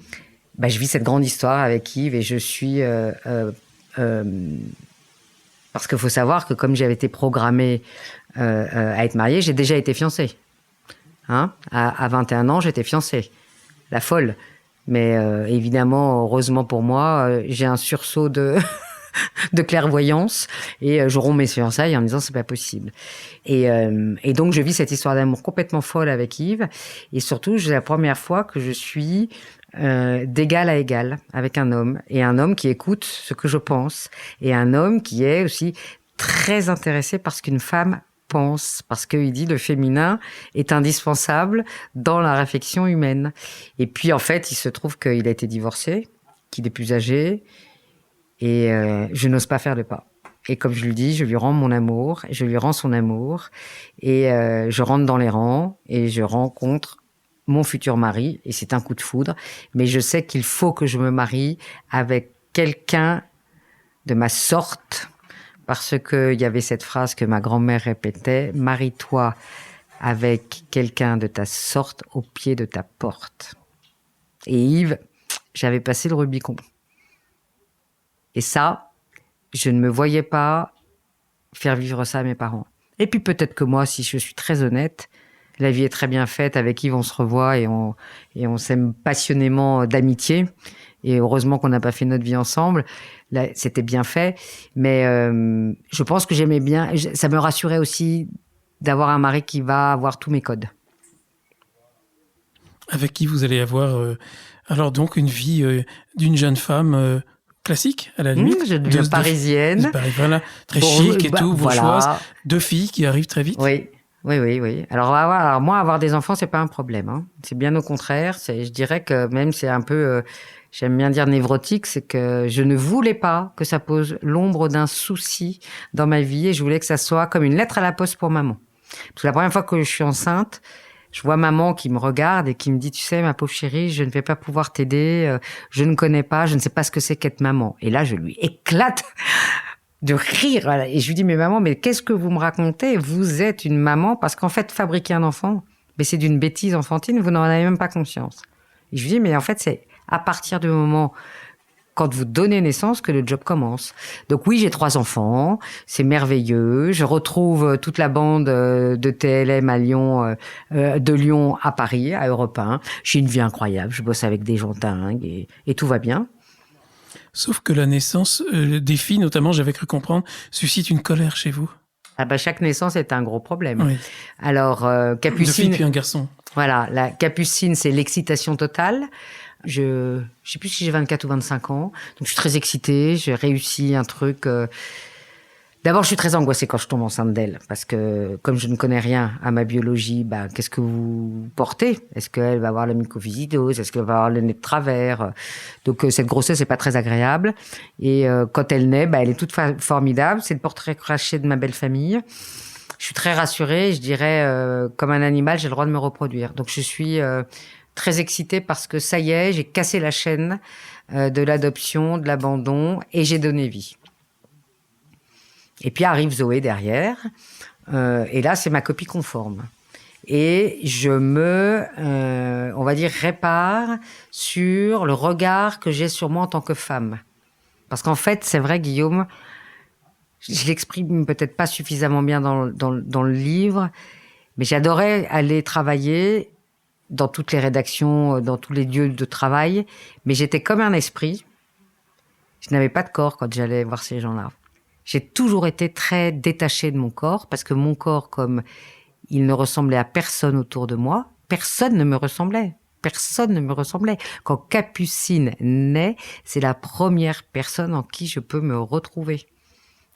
vis cette grande histoire avec Yves et je suis... parce qu'il faut savoir que comme j'avais été programmée à être mariée, j'ai déjà été fiancée. À 21 ans, j'étais fiancée. La folle. Mais évidemment, heureusement pour moi, j'ai un sursaut de clairvoyance et je romps mes fiançailles en me disant c'est pas possible. Et donc je vis cette histoire d'amour complètement folle avec Yves et surtout c'est la première fois que je suis d'égal à égal avec un homme et un homme qui écoute ce que je pense et un homme qui est aussi très intéressé par ce qu'une femme pense, parce qu'il dit le féminin est indispensable dans la réflexion humaine. Et puis en fait, il se trouve qu'il a été divorcé, qu'il est plus âgé, et je n'ose pas faire le pas. Et comme je lui dis, je lui rends mon amour, je lui rends son amour, et je rentre dans les rangs, et je rencontre mon futur mari, et c'est un coup de foudre, mais je sais qu'il faut que je me marie avec quelqu'un de ma sorte, parce qu'il y avait cette phrase que ma grand-mère répétait, « Marie-toi avec quelqu'un de ta sorte au pied de ta porte ». Et Yves, j'avais passé le Rubicon. Et ça, je ne me voyais pas faire vivre ça à mes parents. Et puis peut-être que moi, si je suis très honnête, la vie est très bien faite. Avec Yves, on se revoit et on s'aime passionnément d'amitié. Et heureusement qu'on n'a pas fait notre vie ensemble. Là, c'était bien fait. Mais je pense que j'aimais bien. Ça me rassurait aussi d'avoir un mari qui va avoir tous mes codes. Avec qui vous allez avoir alors donc une vie d'une jeune femme classique, à la limite. Je deviens parisienne. Voilà, très chic et tout, bourgeoise. Voilà. 2 filles qui arrivent très vite. Oui. Alors moi, avoir des enfants, c'est pas un problème. C'est bien au contraire. Je dirais que même c'est un peu... j'aime bien dire névrotique, c'est que je ne voulais pas que ça pose l'ombre d'un souci dans ma vie et je voulais que ça soit comme une lettre à la poste pour maman. Parce que la première fois que je suis enceinte, je vois maman qui me regarde et qui me dit « Tu sais, ma pauvre chérie, je ne vais pas pouvoir t'aider, je ne connais pas, je ne sais pas ce que c'est qu'être maman. » Et là, je lui éclate de rire. Voilà. Et je lui dis « Mais maman, mais qu'est-ce que vous me racontez? Vous êtes une maman parce qu'en fait, fabriquer un enfant, mais c'est d'une bêtise enfantine, vous n'en avez même pas conscience. » Et je lui dis « Mais en fait, c'est... à partir du moment quand vous donnez naissance que le job commence. Donc oui, j'ai 3 enfants, c'est merveilleux. Je retrouve toute la bande de TLM à Lyon, de Lyon à Paris, à Europe 1. J'ai une vie incroyable, je bosse avec des gens dingues et tout va bien. Sauf que la naissance des filles, notamment, j'avais cru comprendre, suscite une colère chez vous. Ah bah, chaque naissance est un gros problème. Oui. Alors, Capucine... Deux filles puis un garçon. Voilà, la Capucine, c'est l'excitation totale. Je sais plus si j'ai 24 ou 25 ans, donc je suis très excitée, j'ai réussi un truc. D'abord, je suis très angoissée quand je tombe enceinte d'elle, parce que comme je ne connais rien à ma biologie, bah, qu'est-ce que vous portez? Est-ce qu'elle va avoir la mucoviscidose? Est-ce qu'elle va avoir le nez de travers? Donc cette grossesse n'est pas très agréable. Et quand elle naît, bah, elle est toute formidable. C'est le portrait craché de ma belle famille. Je suis très rassurée. Je dirais, comme un animal, j'ai le droit de me reproduire. Donc je suis très excitée parce que ça y est, j'ai cassé la chaîne de l'adoption, de l'abandon, et j'ai donné vie. Et puis arrive Zoé derrière, et là c'est ma copie conforme. Et je on va dire, répare sur le regard que j'ai sur moi en tant que femme. Parce qu'en fait, c'est vrai, Guillaume, je l'exprime peut-être pas suffisamment bien dans le livre, mais j'adorais aller travailler dans toutes les rédactions, dans tous les lieux de travail, mais j'étais comme un esprit. Je n'avais pas de corps quand j'allais voir ces gens-là. J'ai toujours été très détachée de mon corps, parce que mon corps, comme il ne ressemblait à personne autour de moi, personne ne me ressemblait. Personne ne me ressemblait. Quand Capucine naît, c'est la première personne en qui je peux me retrouver.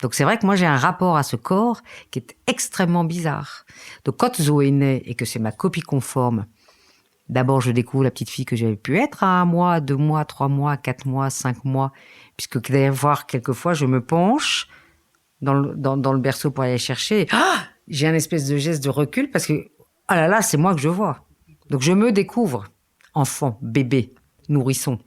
Donc c'est vrai que moi j'ai un rapport à ce corps qui est extrêmement bizarre. Donc quand Zoé naît et que c'est ma copie conforme, d'abord je découvre la petite fille que j'avais pu être à 1 mois, 2 mois, 3 mois, 4 mois, 5 mois, puisque d'ailleurs quelquefois je me penche dans le berceau pour aller chercher. J'ai un espèce de geste de recul parce que, ah là là, c'est moi que je vois. Donc je me découvre, enfant, bébé, nourrisson.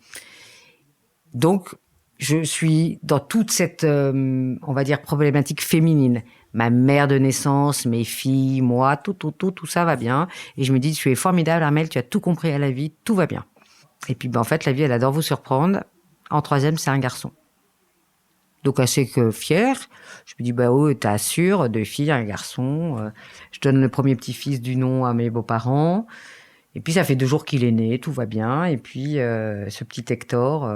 Donc je suis dans toute cette, on va dire, problématique féminine. Ma mère de naissance, mes filles, moi, tout ça va bien. Et je me dis, tu es formidable, Armelle, tu as tout compris à la vie, tout va bien. Et puis, en fait, la vie, elle adore vous surprendre. En 3e, c'est un garçon. Donc, assez que fière. Je me dis, bah oh, t'assures, 2 filles, un garçon. Je donne le premier petit-fils du nom à mes beaux-parents. Et puis, ça fait 2 jours qu'il est né, tout va bien. Et puis, ce petit Hector,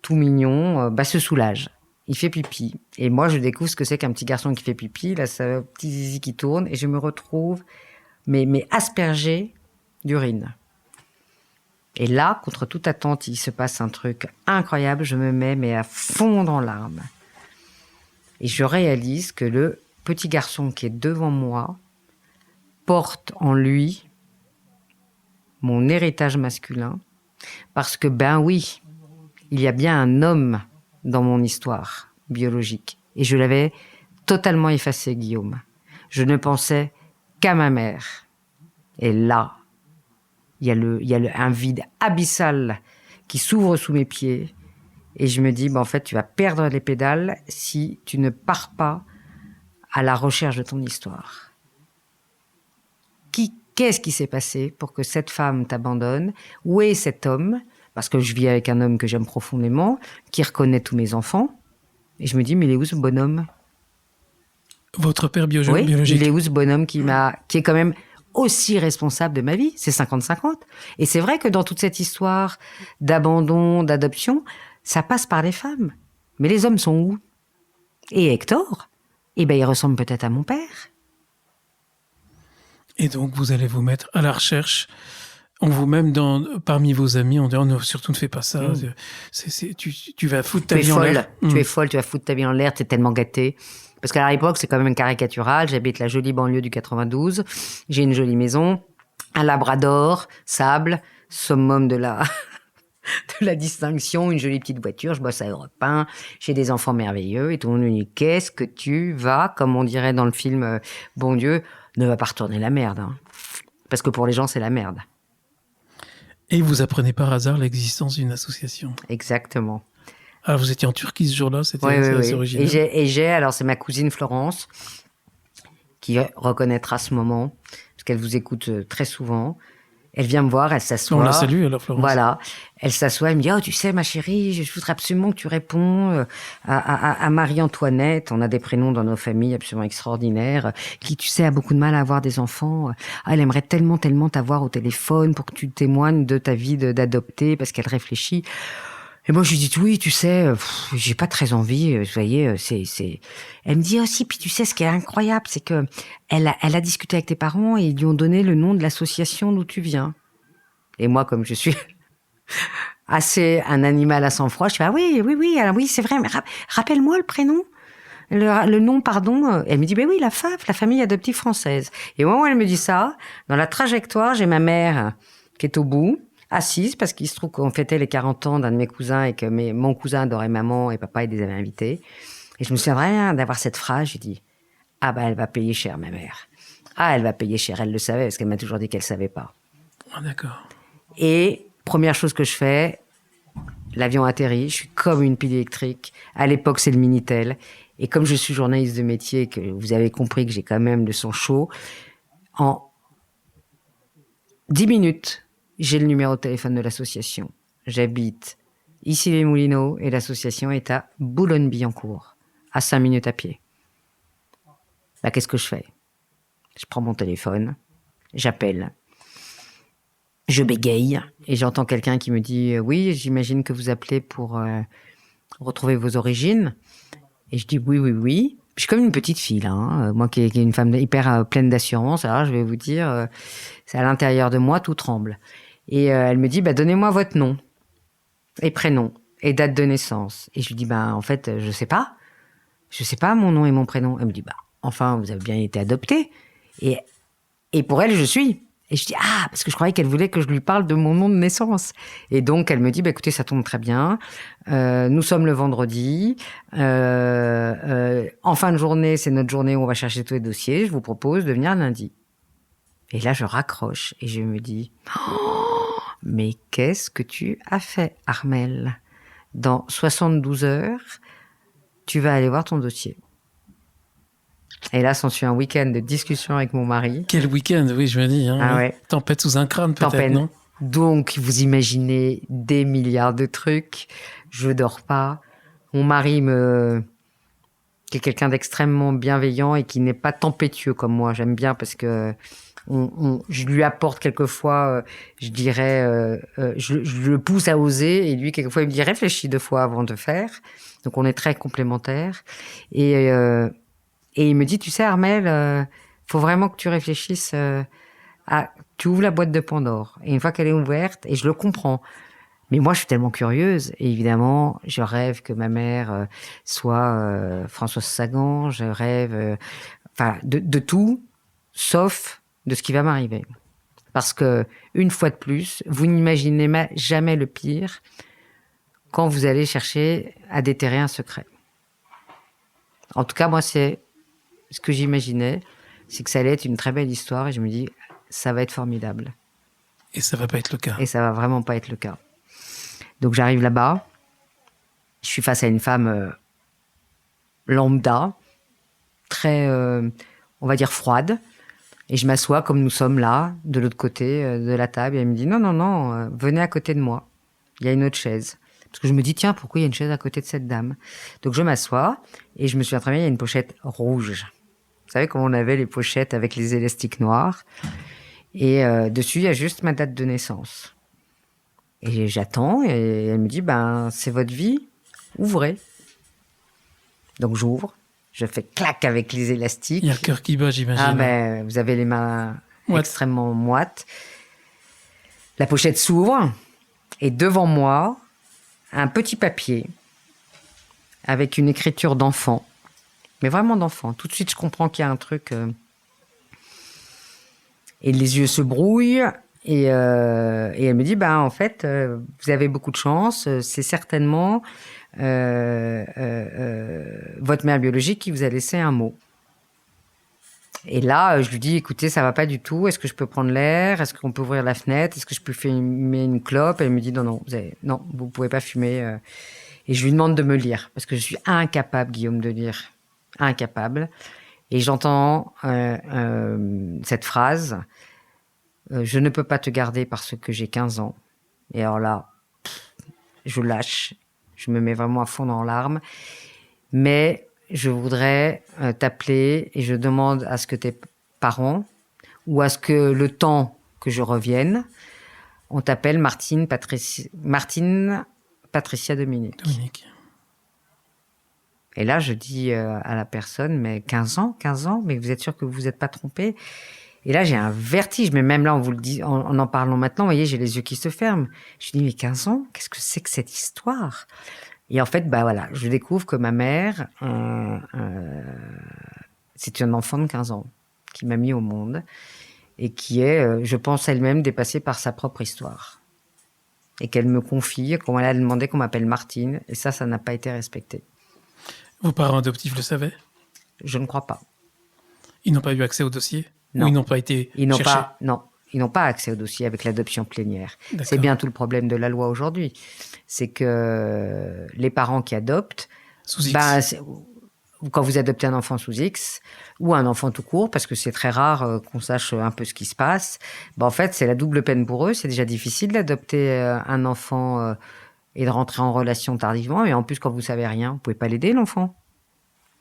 tout mignon, se soulage. Il fait pipi. Et moi, je découvre ce que c'est qu'un petit garçon qui fait pipi. Là, c'est un petit zizi qui tourne. Et je me retrouve, mais aspergée d'urine. Et là, contre toute attente, il se passe un truc incroyable. Je me mets mais à fondre en larmes. Et je réalise que le petit garçon qui est devant moi porte en lui mon héritage masculin. Parce que, ben oui, il y a bien un homme dans mon histoire biologique. Et je l'avais totalement effacé, Guillaume. Je ne pensais qu'à ma mère. Et là, il y a un vide abyssal qui s'ouvre sous mes pieds. Et je me dis, en fait, tu vas perdre les pédales si tu ne pars pas à la recherche de ton histoire. Qu'est-ce qui s'est passé pour que cette femme t'abandonne? Où est cet homme? Parce que je vis avec un homme que j'aime profondément, qui reconnaît tous mes enfants. Et je me dis, mais il est où ce bonhomme? Votre père oui, biologique? Il est où ce bonhomme qui est quand même aussi responsable de ma vie? C'est 50-50. Et c'est vrai que dans toute cette histoire d'abandon, d'adoption, ça passe par les femmes. Mais les hommes sont où? Et Hector? Il ressemble peut-être à mon père. Et donc, vous allez vous mettre à la recherche en vous-même, parmi vos amis, en disant non, surtout ne fais pas ça. Tu vas foutre ta vie en l'air. Tu es folle, tu vas foutre ta vie en l'air, tu es tellement gâtée. Parce qu'à l'époque, c'est quand même caricatural. J'habite la jolie banlieue du 92. J'ai une jolie maison, un labrador, sable, summum de la distinction, une jolie petite voiture. Je bosse à Europe 1. J'ai des enfants merveilleux. Et tout le monde me dit, qu'est-ce que tu vas, comme on dirait dans le film Bon Dieu, ne va pas retourner la merde. Hein. Parce que pour les gens, c'est la merde. Et vous apprenez par hasard l'existence d'une association. Exactement. Alors, vous étiez en Turquie ce jour-là, c'était assez original. Alors c'est ma cousine Florence qui reconnaîtra ce moment, parce qu'elle vous écoute très souvent. Elle vient me voir, elle s'assoit. On la salue alors, Florence. Voilà. Elle s'assoit, elle me dit « Oh, tu sais, ma chérie, je voudrais absolument que tu réponds à Marie-Antoinette. » On a des prénoms dans nos familles absolument extraordinaires. Qui, tu sais, a beaucoup de mal à avoir des enfants. Ah, elle aimerait tellement, tellement t'avoir au téléphone pour que tu témoignes de ta vie d'adopter parce qu'elle réfléchit. Et moi, je lui dis oui, tu sais, j'ai pas très envie. Vous voyez, c'est. Elle me dit aussi, puis tu sais, ce qui est incroyable, c'est que elle a discuté avec tes parents et ils lui ont donné le nom de l'association d'où tu viens. Et moi, comme je suis assez un animal à sang-froid, je fais ah oui, alors oui, c'est vrai. Mais rappelle-moi le prénom, le nom, pardon. Elle me dit oui, la FAF, la famille adoptive française. Et au moment où elle me dit ça, dans la trajectoire, j'ai ma mère qui est au bout. Assise, parce qu'il se trouve qu'on fêtait les 40 ans d'un de mes cousins et que mon cousin adorait maman et papa, ils les avaient invités. Et je me souviens vraiment d'avoir cette phrase, j'ai dit « Ah elle va payer cher, ma mère. Ah, elle va payer cher, elle le savait, parce qu'elle m'a toujours dit qu'elle savait pas. » Ah, d'accord. Et première chose que je fais, l'avion atterrit, je suis comme une pile électrique. À l'époque, c'est le Minitel. Et comme je suis journaliste de métier, que vous avez compris que j'ai quand même le son chaud, en 10 minutes, j'ai le numéro de téléphone de l'association. J'habite ici les Moulineaux et l'association est à Boulogne-Billancourt, à 5 minutes à pied. Là, qu'est-ce que je fais? Je prends mon téléphone, j'appelle, je bégaye et j'entends quelqu'un qui me dit « Oui, j'imagine que vous appelez pour retrouver vos origines. » Et je dis « Oui. » Je suis comme une petite fille, là, hein. Moi qui est une femme hyper pleine d'assurance, alors je vais vous dire, c'est à l'intérieur de moi, tout tremble. Et elle me dit, donnez-moi votre nom et prénom et date de naissance. Et je lui dis, en fait, je sais pas mon nom et mon prénom. Elle me dit, enfin, vous avez bien été adoptée. Et pour elle, je suis. Et je dis, parce que je croyais qu'elle voulait que je lui parle de mon nom de naissance. Et donc, elle me dit, écoutez, ça tombe très bien. Nous sommes le vendredi. En fin de journée, c'est notre journée où on va chercher tous les dossiers. Je vous propose de venir lundi. Et là, je raccroche et je me dis, mais qu'est-ce que tu as fait, Armelle? Dans 72 heures, tu vas aller voir ton dossier. Et là, s'ensuit un week-end de discussion avec mon mari. Quel week-end, oui, je me dis. Hein, ah ouais. Tempête sous un crâne, peut-être, non? Donc, vous imaginez des milliards de trucs. Je dors pas. Mon mari qui est quelqu'un d'extrêmement bienveillant et qui n'est pas tempétueux comme moi. J'aime bien parce que je lui apporte quelquefois, je dirais, je le pousse à oser et lui, quelquefois, il me dit réfléchis 2 fois avant de faire. Donc, on est très complémentaires. Et il me dit, tu sais, Armelle, faut vraiment que tu réfléchisses tu ouvres la boîte de Pandore. Et une fois qu'elle est ouverte, et je le comprends, mais moi, je suis tellement curieuse. Et évidemment, je rêve que ma mère soit Françoise Sagan. Je rêve de tout, sauf de ce qui va m'arriver. Parce que, une fois de plus, vous n'imaginez jamais le pire quand vous allez chercher à déterrer un secret. En tout cas, moi, c'est ce que j'imaginais, c'est que ça allait être une très belle histoire. Et je me dis, ça va être formidable. Et ça va pas être le cas. Et ça va vraiment pas être le cas. Donc j'arrive là-bas, je suis face à une femme lambda, très, on va dire, froide, et je m'assois comme nous sommes là, de l'autre côté de la table, et elle me dit non, venez à côté de moi, il y a une autre chaise. Parce que je me dis, tiens, pourquoi il y a une chaise à côté de cette dame? Donc je m'assois, et je me souviens très bien, il y a une pochette rouge. Vous savez comment on avait les pochettes avec les élastiques noirs? Et dessus, il y a juste ma date de naissance. Et j'attends, et elle me dit, c'est votre vie, ouvrez. Donc j'ouvre, je fais clac avec les élastiques. Il y a le cœur qui bat, j'imagine. Vous avez les mains extrêmement moites. La pochette s'ouvre, et devant moi, un petit papier avec une écriture d'enfant, mais vraiment d'enfant. Tout de suite, je comprends qu'il y a un truc... Et les yeux se brouillent, et elle me dit, en fait, vous avez beaucoup de chance, c'est certainement votre mère biologique qui vous a laissé un mot. Et là, je lui dis, écoutez, ça va pas du tout, est-ce que je peux prendre l'air? Est-ce qu'on peut ouvrir la fenêtre? Est-ce que je peux fumer une clope? Elle me dit, non, vous pouvez pas fumer. Et je lui demande de me lire, parce que je suis incapable, Guillaume, de lire. Incapable. Et j'entends cette phrase, Je ne peux pas te garder parce que j'ai 15 ans. Et alors là, je lâche. Je me mets vraiment à fond dans l'arme. Mais je voudrais t'appeler et je demande à ce que tes parents, ou à ce que le temps que je revienne, on t'appelle Martine Patricia Dominique. Dominique. Et là, je dis à la personne, mais 15 ans, mais vous êtes sûr que vous vous êtes pas trompé? Et là, j'ai un vertige, mais même là, on vous le dit, en parlant maintenant, vous voyez, j'ai les yeux qui se ferment. Je dis, mais 15 ans, qu'est-ce que c'est que cette histoire? Et en fait, bah voilà, je découvre que ma mère, c'est un enfant de 15 ans qui m'a mis au monde et qui est, je pense, elle-même dépassée par sa propre histoire. Et qu'elle me confie, qu'on elle a demandé qu'on m'appelle Martine, et ça n'a pas été respecté. Vos parents adoptifs le savaient? Je ne crois pas. Ils n'ont pas eu accès au dossier? Non. Ou ils n'ont pas été cherchés? Non, ils n'ont pas accès au dossier avec l'adoption plénière. D'accord. C'est bien tout le problème de la loi aujourd'hui. C'est que les parents qui adoptent, Sous X. quand vous adoptez un enfant sous X, ou un enfant tout court, parce que c'est très rare qu'on sache un peu ce qui se passe, en fait, c'est la double peine pour eux. C'est déjà difficile d'adopter un enfant et de rentrer en relation tardivement. Et en plus, quand vous savez rien, vous pouvez pas l'aider, l'enfant,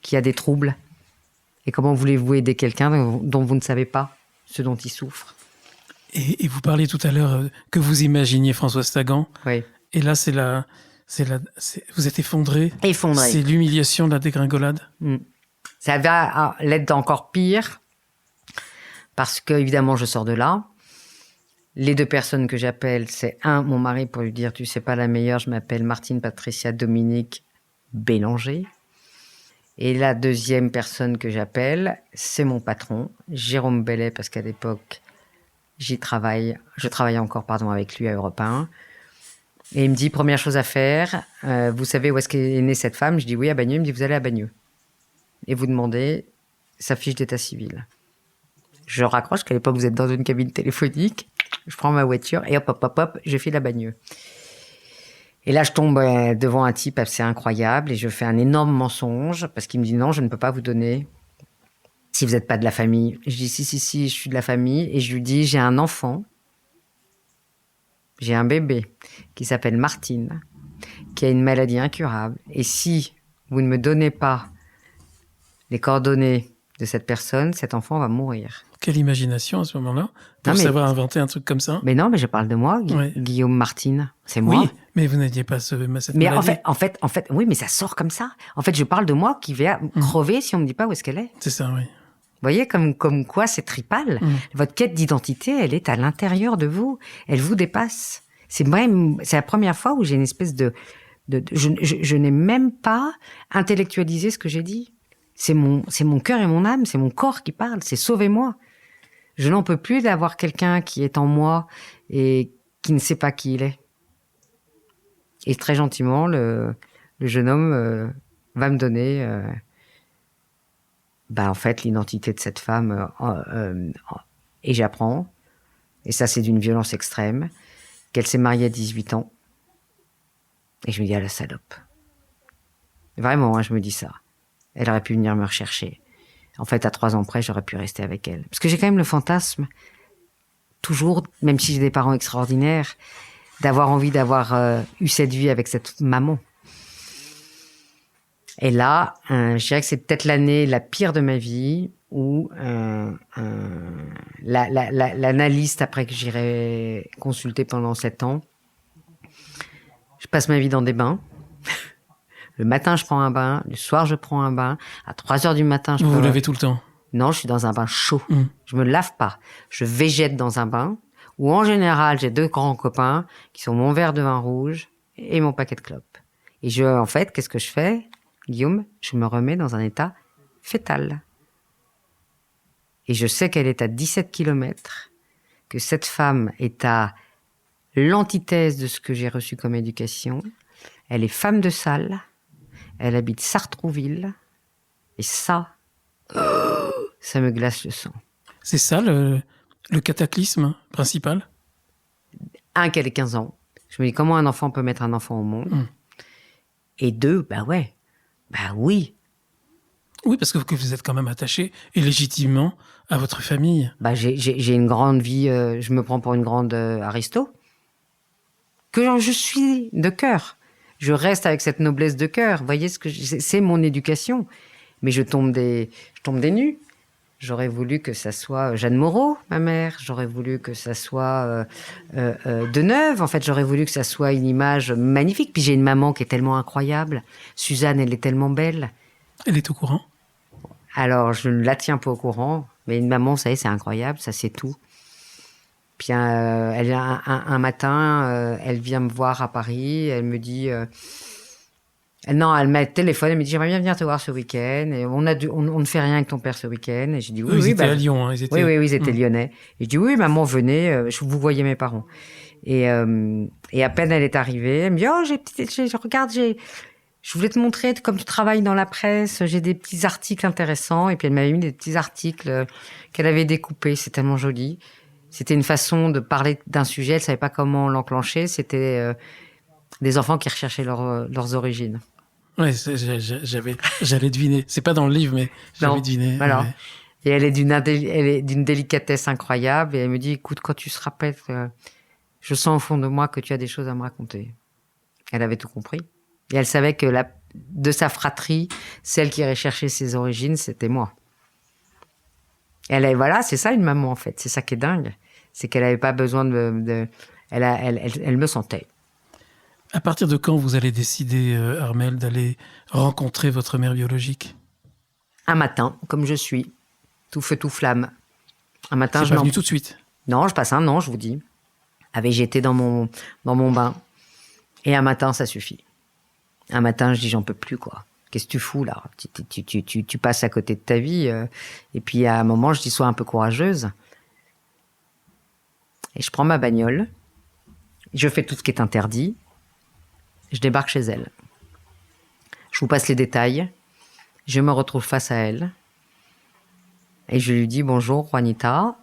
qui a des troubles. Et comment voulez-vous aider quelqu'un dont vous ne savez pas ce dont il souffre? Et vous parliez tout à l'heure que vous imaginiez Françoise Sagan. Oui. Et là, vous êtes effondré. Effondré. C'est l'humiliation de la dégringolade. Ça va l'être encore pire, parce que, évidemment, je sors de là. Les deux personnes que j'appelle, c'est mon mari pour lui dire, tu sais pas la meilleure, je m'appelle Martine Patricia Dominique Bélanger. Et la deuxième personne que j'appelle, c'est mon patron, Jérôme Bellet, parce qu'à l'époque, je travaillais encore avec lui à Europe 1. Et il me dit, première chose à faire, vous savez où est-ce qu'est née cette femme? Je dis oui, à Bagneux. Il me dit, vous allez à Bagneux. Et vous demandez sa fiche d'état civil. Je raccroche, qu'à l'époque, vous êtes dans une cabine téléphonique. Je prends ma voiture et hop, je file à Bagneux. Et là, je tombe devant un type assez incroyable et je fais un énorme mensonge parce qu'il me dit non, je ne peux pas vous donner si vous n'êtes pas de la famille. Je dis si, je suis de la famille. Et je lui dis, j'ai un enfant, j'ai un bébé qui s'appelle Martine, qui a une maladie incurable. Et si vous ne me donnez pas les coordonnées de cette personne, cet enfant va mourir. Quelle imagination à ce moment-là pour savoir inventer un truc comme ça. Mais non, mais je parle de moi, Guillaume Martine, c'est moi. Oui, mais vous n'aviez pas cette maladie. Mais en fait, oui, mais ça sort comme ça. En fait, je parle de moi qui va crever si on me dit pas où est-ce qu'elle est. C'est ça, oui. Vous voyez, comme quoi c'est tripal. Votre quête d'identité, elle est à l'intérieur de vous. Elle vous dépasse. C'est la première fois où j'ai une espèce je n'ai même pas intellectualisé ce que j'ai dit. C'est mon cœur et mon âme, c'est mon corps qui parle, c'est sauvez-moi. Je n'en peux plus d'avoir quelqu'un qui est en moi et qui ne sait pas qui il est. Et très gentiment, le jeune homme va me donner en fait l'identité de cette femme et j'apprends, et ça c'est d'une violence extrême, qu'elle s'est mariée à 18 ans. Et je me dis, ah la salope. Vraiment, hein, je me dis ça. Elle aurait pu venir me rechercher. En fait, à 3 ans près, j'aurais pu rester avec elle. Parce que j'ai quand même le fantasme, toujours, même si j'ai des parents extraordinaires, d'avoir envie d'avoir eu cette vie avec cette maman. Et là, je dirais que c'est peut-être l'année la pire de ma vie où l'analyste, après que j'irai consulter pendant 7 ans, je passe ma vie dans des bains. Le matin, je prends un bain. Le soir, je prends un bain. À 3h du matin, Vous vous lavez tout le temps? Non, je suis dans un bain chaud. Je me lave pas. Je végète dans un bain où, en général, j'ai 2 grands copains qui sont mon verre de vin rouge et mon paquet de clopes. Et en fait, qu'est-ce que je fais, Guillaume? Je me remets dans un état fœtal. Et je sais qu'elle est à 17 km, que cette femme est à l'antithèse de ce que j'ai reçu comme éducation. Elle est femme de salle. Elle habite Sartrouville. Et ça me glace le sang. C'est ça le cataclysme principal? Qu'elle ait 15 ans. Je me dis, comment un enfant peut mettre un enfant au monde? Et 2, oui. Oui, parce que vous êtes quand même attaché, et légitimement, à votre famille. J'ai une grande vie, je me prends pour une grande aristo, que je suis de cœur. Je reste avec cette noblesse de cœur. Vous voyez, c'est mon éducation. Mais je tombe des nues. J'aurais voulu que ça soit Jeanne Moreau, ma mère. J'aurais voulu que ça soit Deneuve. En fait, j'aurais voulu que ça soit une image magnifique. Puis j'ai une maman qui est tellement incroyable. Suzanne, elle est tellement belle. Elle est au courant? Alors, je ne la tiens pas au courant. Mais une maman, ça y est, c'est incroyable. Ça, c'est tout. Puis un matin, elle vient me voir à Paris. Elle me dit... non, elle m'a téléphone, elle me dit j'aimerais bien venir te voir ce week-end. Et on ne fait rien avec ton père ce week-end. Et j'ai dit oui, Eux, ils étaient à Lyon. Hein, oui, ils étaient lyonnais. Et je dis oui, maman, venez, vous voyez mes parents. Et à peine elle est arrivée, elle me dit oh, regarde, je voulais te montrer, comme tu travailles dans la presse, j'ai des petits articles intéressants. Et puis elle m'avait mis des petits articles qu'elle avait découpés, c'est tellement joli. C'était une façon de parler d'un sujet, elle savait pas comment l'enclencher. C'était des enfants qui recherchaient leurs origines. Ouais, j'allais deviner. C'est pas dans le livre, mais j'avais deviné. Voilà. Ouais. Et elle est d'une délicatesse incroyable. Et elle me dit, écoute, quand tu se rappelles, je sens au fond de moi que tu as des choses à me raconter. Elle avait tout compris. Et elle savait que de sa fratrie, celle qui irait chercher ses origines, c'était moi. Voilà, c'est ça une maman en fait. C'est ça qui est dingue. C'est qu'elle n'avait pas besoin elle me sentait. À partir de quand vous allez décider, Armelle, d'aller rencontrer votre mère biologique? Un matin, comme je suis, tout feu, tout flamme. Un matin, c'est pas venu tout de suite? Non, je passe un an, je vous dis, à végéter dans mon bain. Et un matin, ça suffit. Un matin, je dis, j'en peux plus, quoi. Qu'est-ce que tu fous, là? Tu passes à côté de ta vie. Et puis, à un moment, je dis, sois un peu courageuse. Et je prends ma bagnole. Je fais tout ce qui est interdit. Je débarque chez elle. Je vous passe les détails. Je me retrouve face à elle. Et je lui dis, bonjour, Juanita.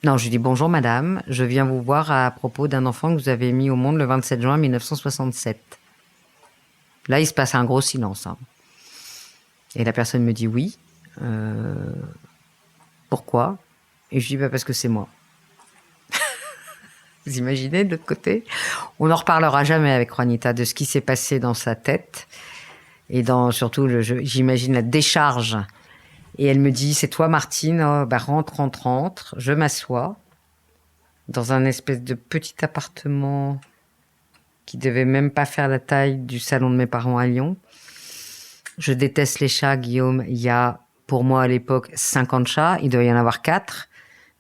Non, je lui dis, bonjour, madame. Je viens vous voir à propos d'un enfant que vous avez mis au monde le 27 juin 1967. Là, il se passe un gros silence. Hein. Et la personne me dit oui. Pourquoi? Et je dis parce que c'est moi. Vous imaginez de l'autre côté? On n'en reparlera jamais avec Juanita de ce qui s'est passé dans sa tête. Et surtout, j'imagine la décharge. Et elle me dit, c'est toi Martine? Oh, rentre. Je m'assois dans un espèce de petit appartement qui devait même pas faire la taille du salon de mes parents à Lyon. Je déteste les chats, Guillaume. Il y a, pour moi, à l'époque, 50 chats. Il doit y en avoir 4,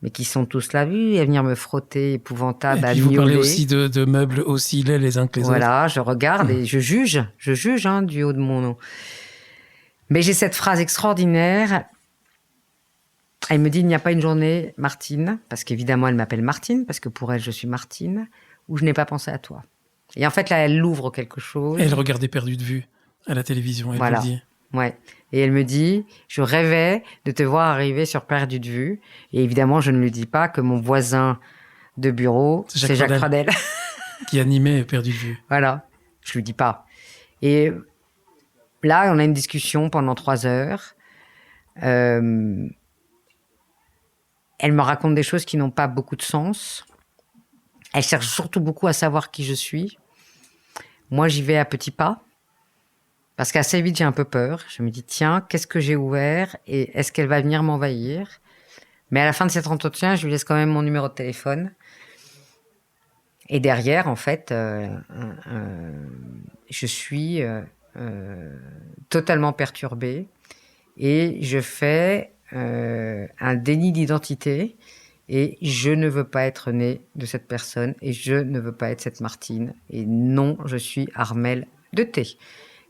mais qui sont tous là, à venir me frotter, épouvantable, à miauler. Vous parlez aussi de meubles aussi laids les uns que les autres. Voilà, je regarde et je juge hein, du haut de mon nom. Mais j'ai cette phrase extraordinaire. Elle me dit, il n'y a pas une journée, Martine, parce qu'évidemment, elle m'appelle Martine, parce que pour elle, je suis Martine, où je n'ai pas pensé à toi. Et en fait, là, elle ouvre quelque chose. Elle regardait Perdu de vue à la télévision, elle voilà. vous dit. Ouais. Et elle me dit, je rêvais de te voir arriver sur Perdu de vue. Et évidemment, je ne lui dis pas que mon voisin de bureau, c'est Jacques Pradel. Qui animait Perdu de vue. Voilà. Je lui dis pas. Et là, on a une discussion pendant 3 heures. Elle me raconte des choses qui n'ont pas beaucoup de sens. Elle cherche surtout beaucoup à savoir qui je suis. Moi, j'y vais à petits pas. Parce qu'assez vite, j'ai un peu peur. Je me dis, tiens, qu'est-ce que j'ai ouvert et est-ce qu'elle va venir m'envahir? Mais à la fin de cet entretien, je lui laisse quand même mon numéro de téléphone. Et derrière, en fait, je suis totalement perturbée. Et je fais un déni d'identité. Et je ne veux pas être née de cette personne. Et je ne veux pas être cette Martine. Et non, je suis Armelle de T.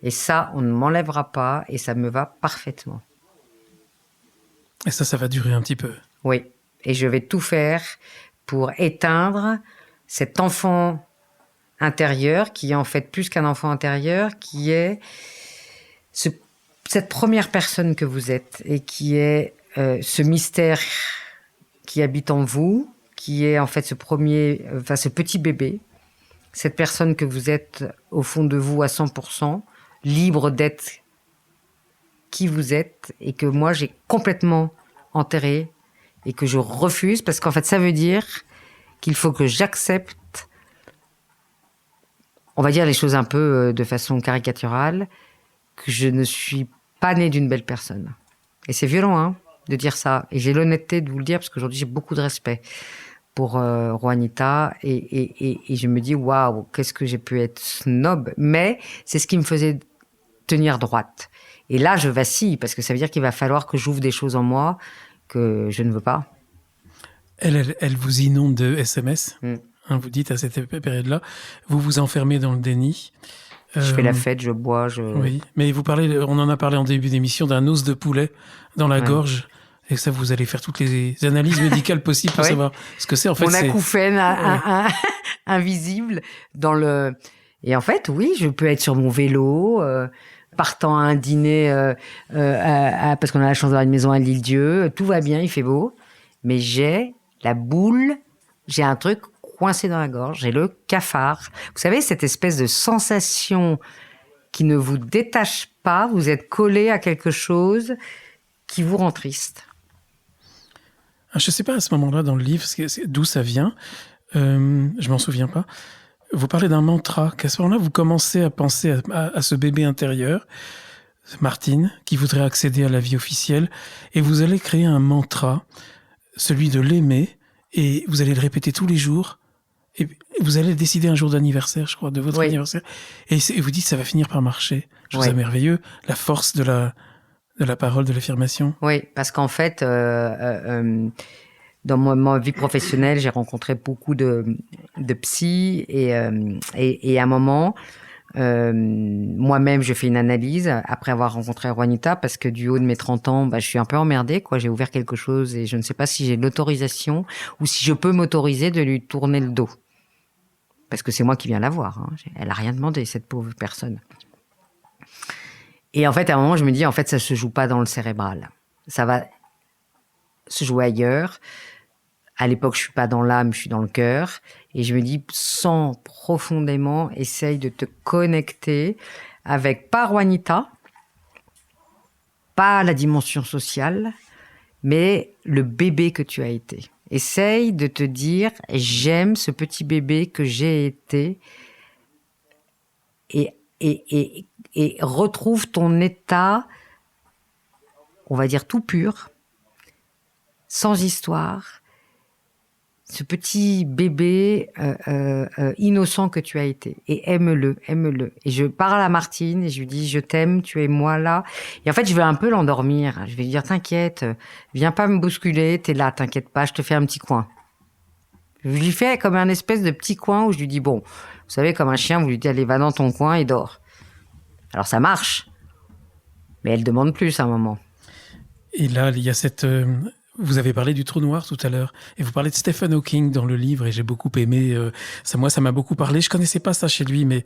Et ça, on ne m'enlèvera pas. Et ça me va parfaitement. Et ça va durer un petit peu. Oui. Et je vais tout faire pour éteindre cet enfant intérieur, qui est en fait plus qu'un enfant intérieur, qui est cette première personne que vous êtes. Et qui est ce mystère qui habite en vous, qui est en fait ce petit bébé, cette personne que vous êtes au fond de vous à 100%, libre d'être qui vous êtes et que moi, j'ai complètement enterré et que je refuse parce qu'en fait, ça veut dire qu'il faut que j'accepte, on va dire les choses un peu de façon caricaturale, que je ne suis pas née d'une belle personne. Et c'est violent, hein, de dire ça. Et j'ai l'honnêteté de vous le dire parce qu'aujourd'hui, j'ai beaucoup de respect pour Juanita et je me dis, waouh, qu'est-ce que j'ai pu être snob. Mais c'est ce qui me faisait tenir droite. Et là, je vacille parce que ça veut dire qu'il va falloir que j'ouvre des choses en moi que je ne veux pas. Elle vous inonde de SMS. Hein, vous dites à cette période-là, vous vous enfermez dans le déni. Je fais la fête, je bois. Oui, mais on en a parlé en début d'émission d'un os de poulet dans la gorge. Et ça, vous allez faire toutes les analyses médicales possibles pour savoir ce que c'est. En fait, mon acouphène invisible dans le. Et en fait, oui, je peux être sur mon vélo, partant à un dîner, parce qu'on a la chance d'avoir une maison à l'Île-Dieu. Tout va bien, il fait beau. Mais j'ai la boule, j'ai un truc coincé dans la gorge, j'ai le cafard. Vous savez, cette espèce de sensation qui ne vous détache pas, vous êtes collé à quelque chose qui vous rend triste. Je ne sais pas à ce moment-là dans le livre d'où ça vient, je m'en souviens pas. Vous parlez d'un mantra, qu'à ce moment-là, vous commencez à penser à ce bébé intérieur, Martine, qui voudrait accéder à la vie officielle, et vous allez créer un mantra, celui de l'aimer, et vous allez le répéter tous les jours, et vous allez décider un jour d'anniversaire, je crois, de votre anniversaire, et vous dites ça va finir par marcher. Je trouve ça merveilleux, la force de la parole, de l'affirmation. Oui, parce qu'en fait, dans ma vie professionnelle, j'ai rencontré beaucoup de psy et à un moment, moi-même, je fais une analyse après avoir rencontré Juanita parce que du haut de mes 30 ans, je suis un peu emmerdée, quoi. J'ai ouvert quelque chose et je ne sais pas si j'ai l'autorisation ou si je peux m'autoriser de lui tourner le dos. Parce que c'est moi qui viens la voir. Hein. Elle a rien demandé, cette pauvre personne. Et en fait, à un moment, je me dis, en fait, ça se joue pas dans le cérébral. Ça va se jouer ailleurs. À l'époque, je suis pas dans l'âme, je suis dans le cœur. Et je me dis, sens profondément, essaye de te connecter avec, pas Juanita, pas la dimension sociale, mais le bébé que tu as été. Essaye de te dire, j'aime ce petit bébé que j'ai été et retrouve ton état, on va dire tout pur, sans histoire, ce petit bébé innocent que tu as été. Et aime-le. Et je parle à Martine et je lui dis, je t'aime, tu es moi là. Et en fait, je vais un peu l'endormir. Je vais lui dire, t'inquiète, viens pas me bousculer, t'es là, t'inquiète pas, je te fais un petit coin. Je lui fais comme un espèce de petit coin où je lui dis, bon, vous savez, comme un chien, vous lui dites, allez, va dans ton coin et dors. Alors ça marche, mais elle demande plus à un moment. Et là, il y a cette... Vous avez parlé du trou noir tout à l'heure, et vous parlez de Stephen Hawking dans le livre, et j'ai beaucoup aimé. Ça m'a beaucoup parlé. Je connaissais pas ça chez lui, mais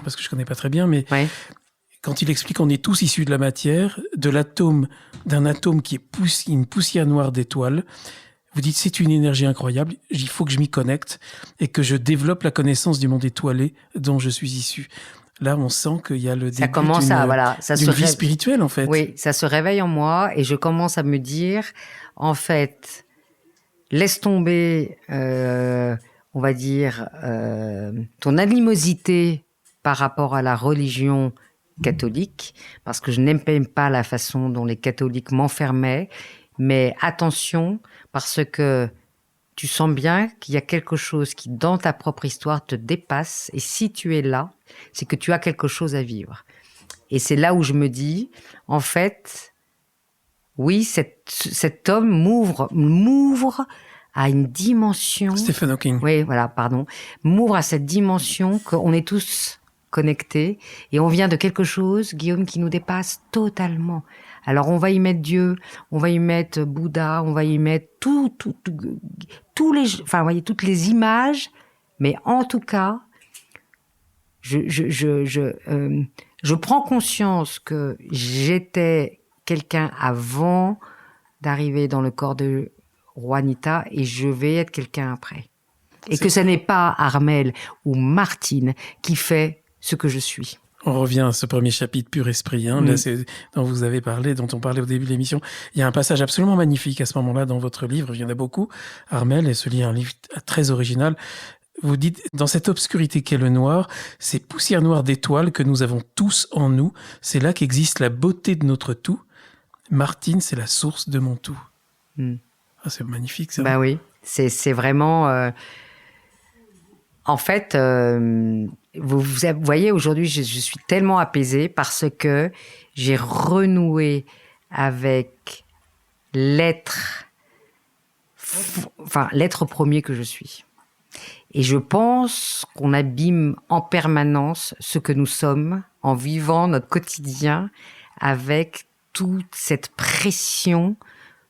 parce que je connais pas très bien, mais quand il explique qu'on est tous issus de la matière, d'un atome qui est une poussière noire d'étoiles. Vous dites c'est une énergie incroyable. Il faut que je m'y connecte et que je développe la connaissance du monde étoilé dont je suis issu. Là, on sent qu'il y a le début d'une vie spirituelle, en fait. Oui, ça se réveille en moi et je commence à me dire, en fait, laisse tomber, on va dire, ton animosité par rapport à la religion catholique, parce que je n'aime pas la façon dont les catholiques m'enfermaient, mais attention, parce que tu sens bien qu'il y a quelque chose qui, dans ta propre histoire, te dépasse. Et si tu es là, c'est que tu as quelque chose à vivre. Et c'est là où je me dis, en fait, oui, cet homme m'ouvre à une dimension... Stephen Hawking. Oui, voilà, pardon. M'ouvre à cette dimension qu'on est tous connectés. Et on vient de quelque chose, Guillaume, qui nous dépasse totalement. Alors, on va y mettre Dieu, on va y mettre Bouddha, on va y mettre tous les, enfin, vous voyez, toutes les images. Mais en tout cas, je prends conscience que j'étais quelqu'un avant d'arriver dans le corps de Juanita et je vais être quelqu'un après. Et que ce n'est pas Armelle ou Martine qui fait ce que je suis. On revient à ce premier chapitre pur esprit, hein, là, dont vous avez parlé, dont on parlait au début de l'émission. Il y a un passage absolument magnifique à ce moment-là dans votre livre. Il y en a beaucoup, Armelle, et ce livre est un livre très original. Vous dites, dans cette obscurité qu'est le noir, ces poussières noires d'étoiles que nous avons tous en nous, c'est là qu'existe la beauté de notre tout. Martine, c'est la source de mon tout. Ah, c'est magnifique, ça. Bah oui, c'est vraiment... En fait, vous voyez, aujourd'hui, je suis tellement apaisée parce que j'ai renoué avec l'être premier que je suis. Et je pense qu'on abîme en permanence ce que nous sommes en vivant notre quotidien avec toute cette pression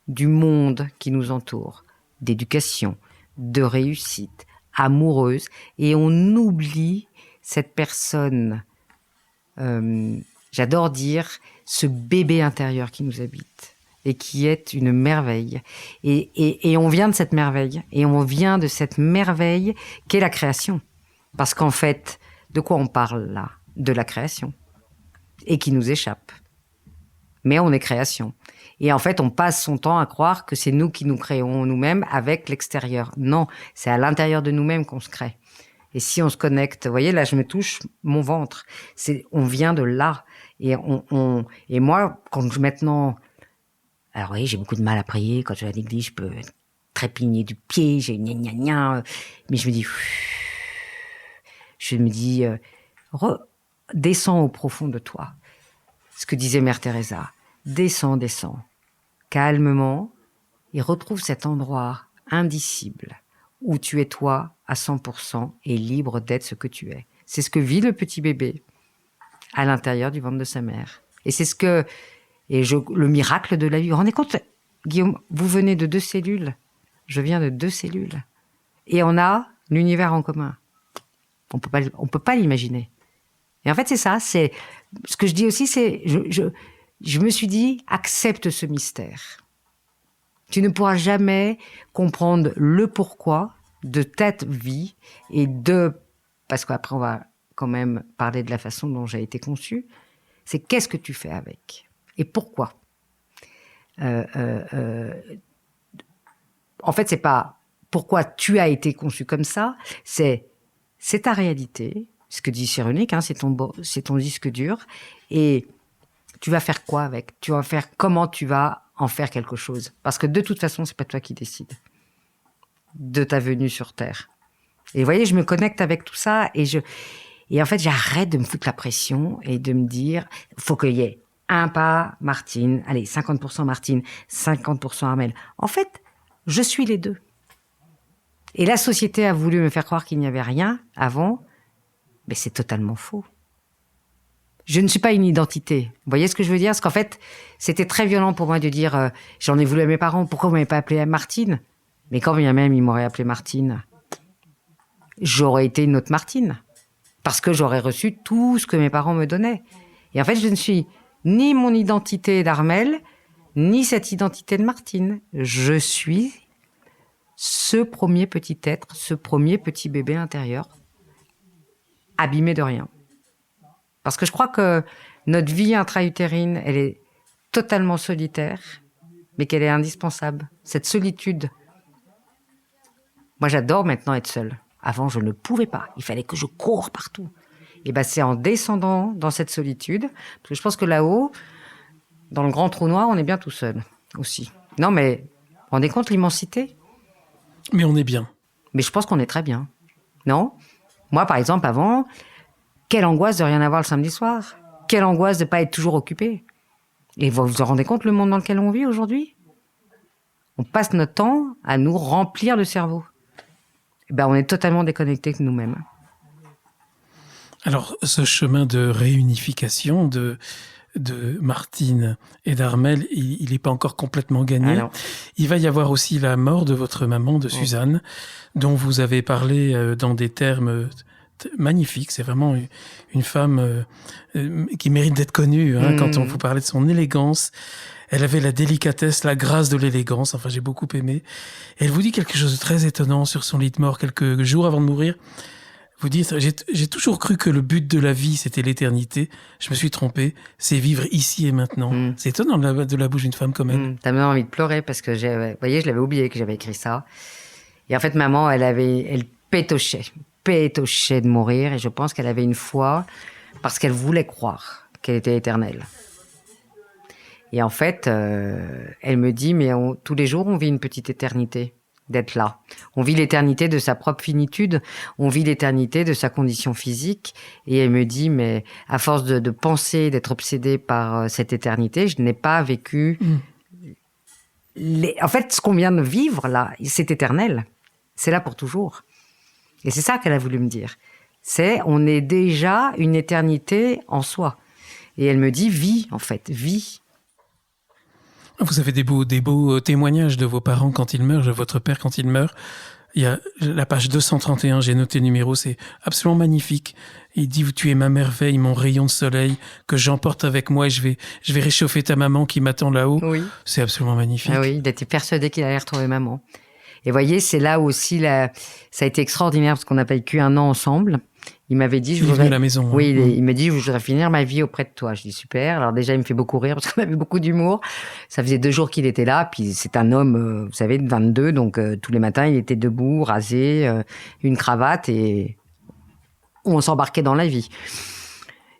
du monde qui nous entoure, d'éducation, de réussite, amoureuse, et on oublie cette personne, j'adore dire, ce bébé intérieur qui nous habite et qui est une merveille. Et on vient de cette merveille, et on vient de cette merveille qu'est la création. Parce qu'en fait, de quoi on parle là? De la création. Et qui nous échappe. Mais on est création. Et en fait, on passe son temps à croire que c'est nous qui nous créons nous-mêmes avec l'extérieur. Non, c'est à l'intérieur de nous-mêmes qu'on se crée. Et si on se connecte, vous voyez, là, je me touche mon ventre. On vient de là. Et moi, maintenant... Alors oui, j'ai beaucoup de mal à prier. Quand je vais à l'église, je peux trépigner du pied, j'ai gna gna gna. Mais je me dis, descends au profond de toi. Ce que disait Mère Teresa. Descends, calmement, et retrouve cet endroit indicible où tu es toi à 100% et libre d'être ce que tu es. C'est ce que vit le petit bébé à l'intérieur du ventre de sa mère. Et c'est le miracle de la vie. Vous vous rendez compte, Guillaume, vous venez de 2 cellules, je viens de 2 cellules, et on a l'univers en commun. On peut pas l'imaginer. Et en fait, c'est ça. C'est ce que je dis aussi, c'est je me suis dit, accepte ce mystère. Tu ne pourras jamais comprendre le pourquoi de ta vie parce qu'après on va quand même parler de la façon dont j'ai été conçue. C'est qu'est-ce que tu fais avec et pourquoi. En fait, c'est pas pourquoi tu as été conçu comme ça, c'est ta réalité. Ce que dit Cyrulnik, c'est ton disque dur, et tu vas faire quoi avec? Comment tu vas en faire quelque chose? Parce que de toute façon, c'est pas toi qui décides de ta venue sur Terre. Et vous voyez, je me connecte avec tout ça, et en fait, j'arrête de me foutre la pression et de me dire, faut qu'il y ait un pas Martine, allez, 50% Martine, 50% Armelle. En fait, je suis les deux. Et la société a voulu me faire croire qu'il n'y avait rien avant, mais c'est totalement faux. Je ne suis pas une identité. Vous voyez ce que je veux dire? Parce qu'en fait, c'était très violent pour moi de dire j'en ai voulu à mes parents, pourquoi vous m'avez pas appelée Martine? Mais quand bien même ils m'auraient appelée Martine, j'aurais été une autre Martine. Parce que j'aurais reçu tout ce que mes parents me donnaient. Et en fait, je ne suis ni mon identité d'Armelle, ni cette identité de Martine. Je suis ce premier petit être, ce premier petit bébé intérieur, abîmé de rien. Parce que je crois que notre vie intra-utérine, elle est totalement solitaire, mais qu'elle est indispensable. Cette solitude. Moi, j'adore maintenant être seule. Avant, je ne pouvais pas. Il fallait que je cours partout. Et c'est en descendant dans cette solitude, parce que je pense que là-haut, dans le grand trou noir, on est bien tout seul aussi. Non, mais vous vous rendez compte l'immensité? Mais on est bien. Mais je pense qu'on est très bien. Non? Moi, par exemple, avant, quelle angoisse de rien avoir le samedi soir. Quelle angoisse de ne pas être toujours occupé. Et vous vous rendez compte le monde dans lequel on vit aujourd'hui? On passe notre temps à nous remplir le cerveau. On est totalement déconnecté de nous-mêmes. Alors, ce chemin de réunification de Martine et d'Armelle, il n'est pas encore complètement gagné. Alors, il va y avoir aussi la mort de votre maman, de Suzanne, dont vous avez parlé dans des termes magnifiques. C'est vraiment une femme qui mérite d'être connue. Quand on vous parlait de son élégance, elle avait la délicatesse, la grâce de l'élégance. Enfin, j'ai beaucoup aimé. Et elle vous dit quelque chose de très étonnant sur son lit de mort, quelques jours avant de mourir. Vous dites, j'ai toujours cru que le but de la vie, c'était l'éternité. Je me suis trompé. C'est vivre ici et maintenant. C'est étonnant de la bouche d'une femme comme elle. T'as même envie de pleurer parce que vous voyez, je l'avais oublié que j'avais écrit ça. Et en fait, maman, elle pétochait de mourir. Et je pense qu'elle avait une foi parce qu'elle voulait croire qu'elle était éternelle. Et en fait, elle me dit, mais tous les jours, on vit une petite éternité d'être là. On vit l'éternité de sa propre finitude, on vit l'éternité de sa condition physique. Et elle me dit, mais à force de penser, d'être obsédée par cette éternité, je n'ai pas vécu... En fait, ce qu'on vient de vivre, là, c'est éternel. C'est là pour toujours. Et c'est ça qu'elle a voulu me dire. On est déjà une éternité en soi. Et elle me dit, vis, en fait, vis. Vous avez des beaux témoignages de vos parents quand ils meurent, de votre père quand il meurt. Il y a la page 231, j'ai noté le numéro, c'est absolument magnifique. Il dit, tu es ma merveille, mon rayon de soleil, que j'emporte avec moi et je vais réchauffer ta maman qui m'attend là-haut. Oui. C'est absolument magnifique. Ah oui, il était persuadé qu'il allait retrouver maman. Et voyez, c'est là où aussi, ça a été extraordinaire parce qu'on n'a pas vécu un an ensemble. Il m'avait dit, il est venu à la maison. Oui, il me dit, je voudrais finir ma vie auprès de toi. Je dis, super. Alors déjà, il me fait beaucoup rire parce qu'on avait beaucoup d'humour. Ça faisait 2 jours qu'il était là. Puis c'est un homme, vous savez, de 22. Donc tous les matins, il était debout, rasé, une cravate et on s'embarquait dans la vie.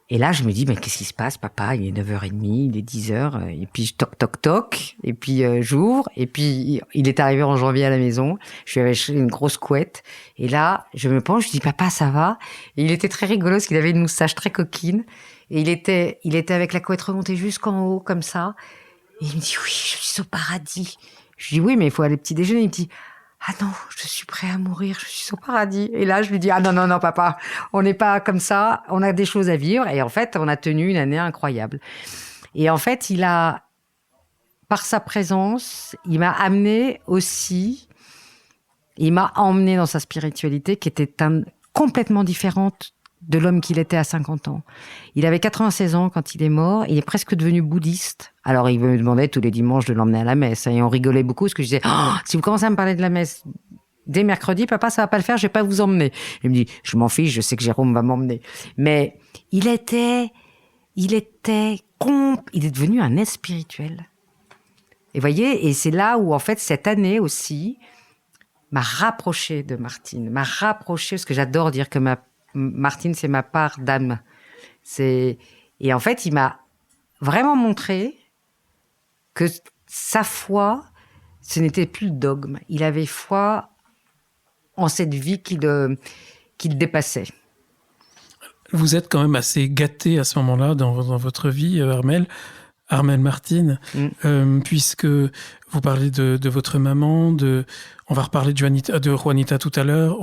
Et là, je me dis, mais qu'est-ce qui se passe, papa? Il est 9h30, il est 10h. Et puis, toc, toc, toc. Et puis, j'ouvre. Et puis, il est arrivé en janvier à la maison. Je lui avais acheté une grosse couette. Et là, je me penche, je dis, papa, ça va? Et il était très rigolo parce qu'il avait une moustache très coquine. Et il était avec la couette remontée jusqu'en haut, comme ça. Et il me dit, oui, je suis au paradis. Je dis, oui, mais il faut aller petit déjeuner. Il me dit, ah non, je suis prêt à mourir, je suis au paradis. Et là, je lui dis, ah non, papa, on n'est pas comme ça, on a des choses à vivre. Et en fait, on a tenu une année incroyable. Et en fait, par sa présence, il m'a amené aussi, il m'a emmené dans sa spiritualité qui était complètement différente de l'homme qu'il était à 50 ans. Il avait 96 ans quand il est mort, il est presque devenu bouddhiste. Alors il me demandait tous les dimanches de l'emmener à la messe, et on rigolait beaucoup parce que je disais, si vous commencez à me parler de la messe dès mercredi, papa, ça va pas le faire, je vais pas vous emmener. Il me dit, je m'en fiche, je sais que Jérôme va m'emmener. Mais il est devenu un être spirituel. Et voyez, et c'est là où en fait cette année aussi m'a rapproché de Martine, parce que j'adore dire que Martine, c'est ma part d'âme. Et en fait, il m'a vraiment montré que sa foi, ce n'était plus le dogme. Il avait foi en cette vie qu'il dépassait. Vous êtes quand même assez gâté à ce moment-là dans votre vie, Armelle Martine, puisque vous parlez de votre maman, on va reparler de Juanita tout à l'heure,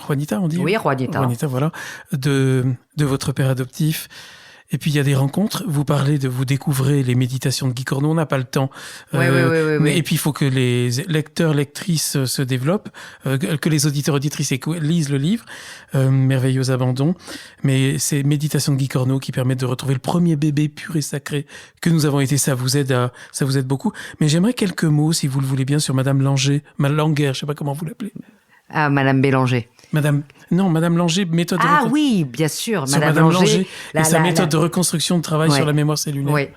Juanita, on dit? Oui, Juanita. Juanita, voilà, de votre père adoptif. Et puis il y a des rencontres, vous découvrez les méditations de Guy Corneau, on n'a pas le temps. Oui. Et puis il faut que les lecteurs, lectrices se développent, que les auditeurs, auditrices lisent le livre, Merveilleux abandon. Mais c'est méditations de Guy Corneau qui permettent de retrouver le premier bébé pur et sacré que nous avons été. Ça vous aide beaucoup. Mais j'aimerais quelques mots, si vous le voulez bien, sur Madame Languer, je sais pas comment vous l'appelez. Ah, Madame Bélanger. Madame Languer, méthode de reconstruction. Ah oui, bien sûr. Madame Languer et sa méthode de reconstruction de travail sur la mémoire cellulaire. Oui.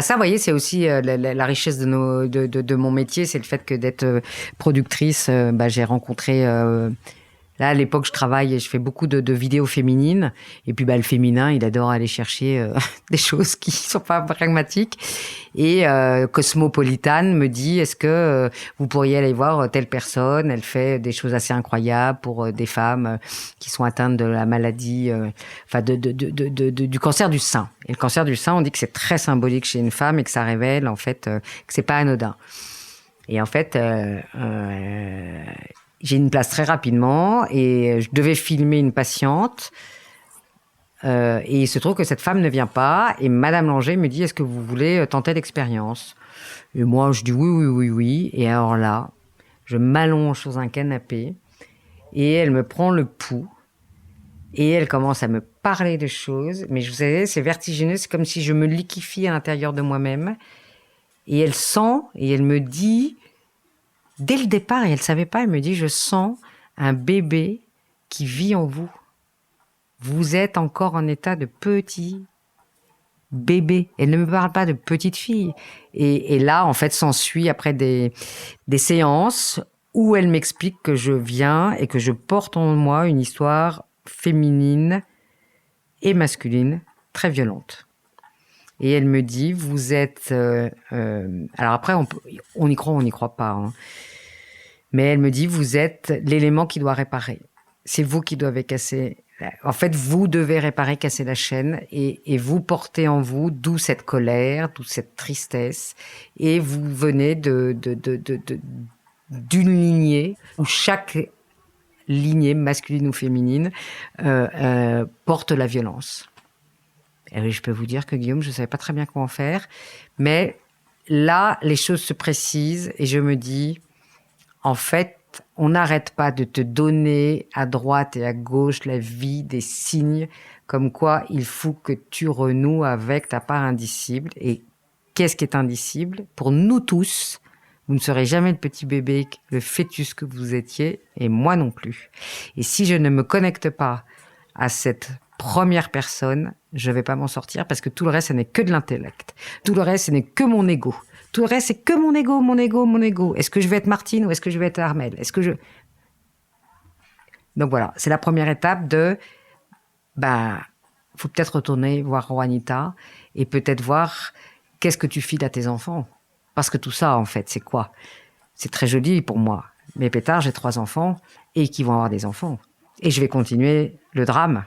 Ça, vous voyez, c'est aussi la richesse de mon métier, c'est le fait que d'être productrice, j'ai rencontré... Là, à l'époque, je travaille et je fais beaucoup de vidéos féminines. Et puis, le féminin, il adore aller chercher des choses qui sont pas pragmatiques. Et Cosmopolitan me dit, est-ce que vous pourriez aller voir telle personne? Elle fait des choses assez incroyables pour des femmes qui sont atteintes de la maladie, du cancer du sein. Et le cancer du sein, on dit que c'est très symbolique chez une femme et que ça révèle, en fait, que c'est pas anodin. Et en fait... j'ai une place très rapidement et je devais filmer une patiente. Et il se trouve que cette femme ne vient pas. Et Madame Languer me dit, est-ce que vous voulez tenter l'expérience? Et moi, je dis oui. Et alors là, je m'allonge sur un canapé et elle me prend le pouls. Et elle commence à me parler de choses. Mais vous savez, c'est vertigineux. C'est comme si je me liquéfiais à l'intérieur de moi-même. Et elle sent et elle me dit... Dès le départ, et elle ne savait pas, elle me dit, je sens un bébé qui vit en vous. Vous êtes encore en état de petit bébé. Elle ne me parle pas de petite fille. Et là, en fait, s'ensuit après des séances où elle m'explique que je viens et que je porte en moi une histoire féminine et masculine très violente. Et elle me dit, vous êtes... alors après, on y croit, on n'y croit pas. Hein. Mais elle me dit, vous êtes l'élément qui doit réparer. C'est vous qui devez casser... En fait, vous devez réparer, casser la chaîne et vous portez en vous, d'où cette colère, d'où cette tristesse. Et vous venez d'une lignée où chaque lignée, masculine ou féminine, porte la violence. Et oui, je peux vous dire que Guillaume, je ne savais pas très bien comment faire. Mais là, les choses se précisent et je me dis, en fait, on n'arrête pas de te donner à droite et à gauche la vie, des signes, comme quoi il faut que tu renoues avec ta part indicible. Et qu'est-ce qui est indicible? Pour nous tous, vous ne serez jamais le petit bébé, le fœtus que vous étiez, et moi non plus. Et si je ne me connecte pas à cette première personne, je ne vais pas m'en sortir parce que tout le reste, ce n'est que de l'intellect. Tout le reste, ce n'est que mon ego. Tout le reste, c'est que mon ego, mon ego, mon ego. Est-ce que je vais être Martine ou est-ce que je vais être Armelle? Donc voilà, c'est la première étape de... faut peut-être retourner voir Juanita et peut-être voir qu'est-ce que tu files à tes enfants. Parce que tout ça, en fait, c'est quoi? C'est très joli pour moi. Mais pétard, j'ai 3 enfants et qui vont avoir des enfants. Et je vais continuer le drame.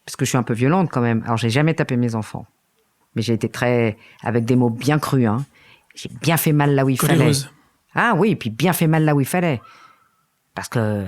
Parce que je suis un peu violente quand même. Alors, j'ai jamais tapé mes enfants. Mais j'ai été avec des mots bien crus, hein. J'ai bien fait mal là où il fallait. Ah oui, et puis bien fait mal là où il fallait. Parce que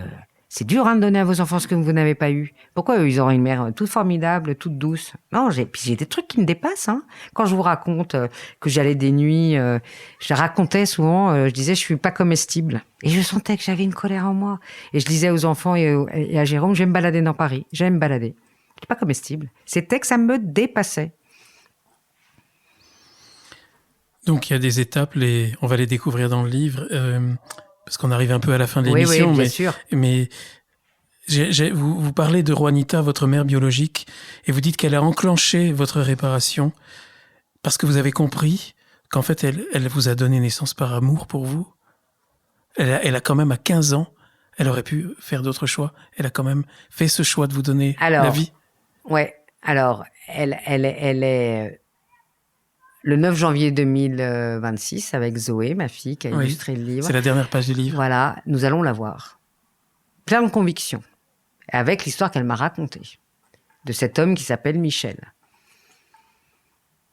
c'est dur de donner à vos enfants ce que vous n'avez pas eu. Pourquoi eux, ils auraient une mère toute formidable, toute douce? Non, puis j'ai des trucs qui me dépassent. Hein. Quand je vous raconte que j'allais des nuits, je racontais souvent, je disais je suis pas comestible. Et je sentais que j'avais une colère en moi. Et je disais aux enfants et à Jérôme, je vais me balader dans Paris. J'aime me balader. Je suis pas comestible. C'était que ça me dépassait. Donc il y a des étapes, on va les découvrir dans le livre, parce qu'on arrive un peu à la fin de l'émission. Oui, bien sûr. Mais vous parlez de Juanita, votre mère biologique, et vous dites qu'elle a enclenché votre réparation parce que vous avez compris qu'en fait elle vous a donné naissance par amour pour vous. Elle a quand même à 15 ans, elle aurait pu faire d'autres choix. Elle a quand même fait ce choix de vous donner la vie. Ouais. Alors elle est le 9 janvier 2026, avec Zoé, ma fille, qui a illustré le livre. C'est la dernière page du livre. Voilà, nous allons la voir. Plein de conviction, avec l'histoire qu'elle m'a racontée, de cet homme qui s'appelle Michel.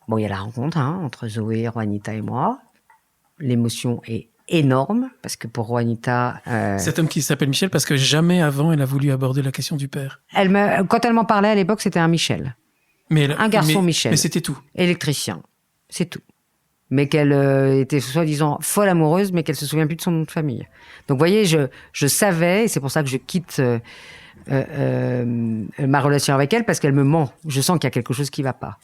Bon, il y a la rencontre entre Zoé, Juanita et moi. L'émotion est énorme, parce que pour Juanita... Cet homme qui s'appelle Michel, parce que jamais avant elle a voulu aborder la question du père. Quand elle m'en parlait à l'époque, c'était un Michel. Un garçon Michel. Mais c'était tout. Électricien. C'est tout. Mais qu'elle était soi-disant folle amoureuse, mais qu'elle se souvient plus de son nom de famille. Donc, vous voyez, je savais, et c'est pour ça que je quitte ma relation avec elle, parce qu'elle me ment. Je sens qu'il y a quelque chose qui va pas.